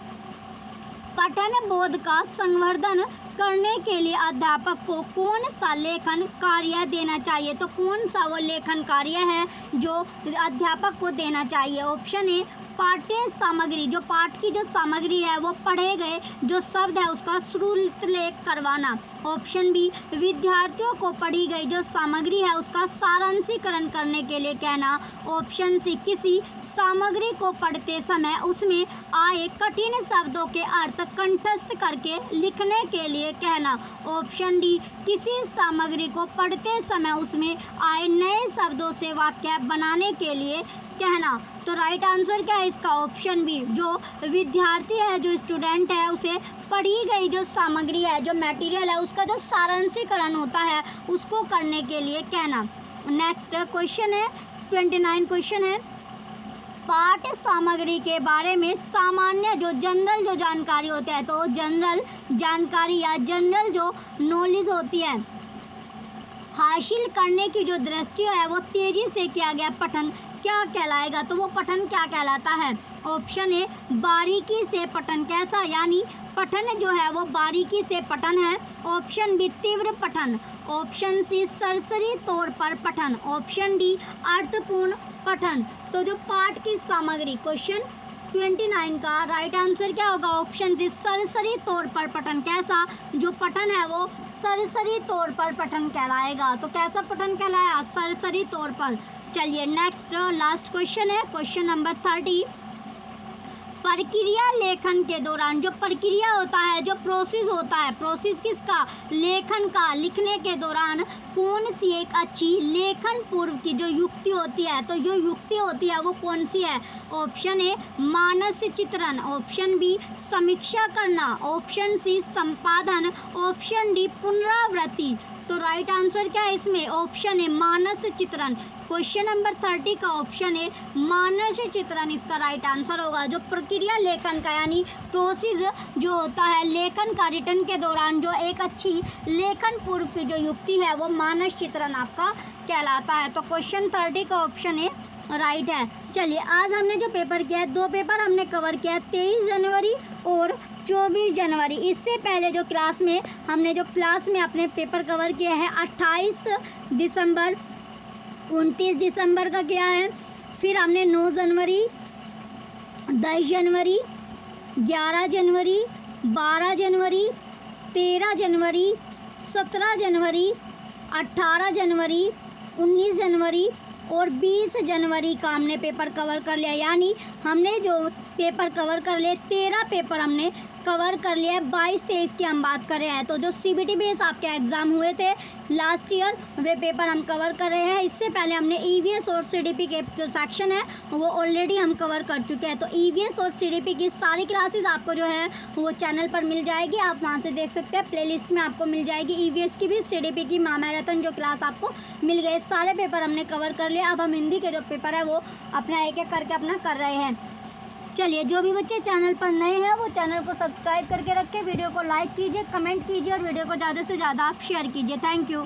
पठन बोध का संवर्धन करने के लिए अध्यापक को कौन सा लेखन कार्य देना चाहिए। तो कौन सा वो लेखन कार्य है जो अध्यापक को देना चाहिए। ऑप्शन ए पाठ्य सामग्री, जो पाठ की जो सामग्री है वो पढ़े गए जो शब्द है उसका श्रुत लेख करवाना। ऑप्शन बी विद्यार्थियों को पढ़ी गई जो सामग्री है उसका सारांशीकरण करने के लिए कहना। ऑप्शन सी किसी सामग्री को पढ़ते समय उसमें आए कठिन शब्दों के अर्थ कंठस्थ करके लिखने के लिए कहना। ऑप्शन डी किसी सामग्री को पढ़ते समय उसमें आए नए शब्दों से वाक्य बनाने के लिए कहना। तो राइट आंसर क्या है इसका, ऑप्शन बी, जो विद्यार्थी है जो स्टूडेंट है उसे पढ़ी गई जो सामग्री है जो मटेरियल है उसका जो सारांशीकरण होता है उसको करने के लिए कहना। नेक्स्ट क्वेश्चन है 29 क्वेश्चन है, पाठ्य सामग्री के बारे में सामान्य जो जनरल जो जानकारी होती है, तो जनरल जानकारी या जनरल जो नॉलेज होती है हासिल करने की जो दृष्टि है वो तेजी से किया गया पठन क्या कहलाएगा? तो वो पठन क्या कहलाता है? ऑप्शन ए बारीकी से पठन। कैसा? यानी पठन जो है वो बारीकी से पठन है। ऑप्शन बी तीव्र पठन। ऑप्शन सी सरसरी तौर पर पठन। ऑप्शन डी अर्थपूर्ण पठन। तो जो पाठ की सामग्री क्वेश्चन 29 का राइट आंसर क्या होगा? ऑप्शन डी सरसरी तौर पर पठन। कैसा? जो पठन है वो सरसरी तौर पर पठन कहलाएगा। तो कैसा पठन कहलाया? सरसरी तौर पर। चलिए नेक्स्ट लास्ट क्वेश्चन है क्वेश्चन नंबर 30। प्रक्रिया लेखन के दौरान जो प्रक्रिया होता है, जो प्रोसेस होता है, प्रोसेस किसका? लेखन का। लिखने के दौरान कौन सी एक अच्छी लेखन पूर्व की जो युक्ति होती है, तो जो युक्ति होती है वो कौन सी है? ऑप्शन ए मानस चित्रण। ऑप्शन बी समीक्षा करना। ऑप्शन सी संपादन। ऑप्शन डी पुनरावृत्ति। तो राइट आंसर क्या है इसमें? ऑप्शन ए मानस चित्रण। क्वेश्चन नंबर 30 का ऑप्शन है मानस चित्रण इसका राइट आंसर होगा। जो प्रक्रिया लेखन का यानी प्रोसेस जो होता है लेखन का, रिटर्न के दौरान जो एक अच्छी लेखन पूर्व की जो युक्ति है वो मानस चित्रण आपका कहलाता है। तो क्वेश्चन 30 का ऑप्शन है राइट है। चलिए आज हमने जो पेपर किया है, 2 पेपर हमने कवर किया है, 23 जनवरी और 24 जनवरी। इससे पहले जो क्लास में हमने जो क्लास में अपने पेपर कवर किया है 28 दिसंबर, 29 दिसंबर का किया है। फिर हमने 9 जनवरी, 10 जनवरी, 11 जनवरी, 12 जनवरी, 13 जनवरी, 17 जनवरी, 18 जनवरी, 19 जनवरी और 20 जनवरी का हमने पेपर कवर कर लिया। यानी हमने जो पेपर कवर कर लिए 13 पेपर हमने कवर कर लिया है। 22-23 की हम बात कर रहे हैं। तो जो CBT बेस आपके एग्ज़ाम हुए थे लास्ट ईयर वे पेपर हम कवर कर रहे हैं। इससे पहले हमने EVS और CDP के जो सेक्शन है वो ऑलरेडी हम कवर कर चुके हैं। तो EVS और CDP की सारी क्लासेस आपको जो है वो चैनल पर मिल जाएगी, आप वहाँ से देख सकते हैं। प्लेलिस्ट में आपको मिल जाएगी EVS की भी, CDP की मैराथन जो क्लास आपको मिल गई। सारे पेपर हमने कवर कर लिया। अब हम हिंदी के जो पेपर है वो अपना एक एक करके अपना कर रहे हैं। चलिए जो भी बच्चे चैनल पर नए हैं वो चैनल को सब्सक्राइब करके रखें, वीडियो को लाइक कीजिए, कमेंट कीजिए और वीडियो को ज़्यादा से ज़्यादा आप शेयर कीजिए। Thank you.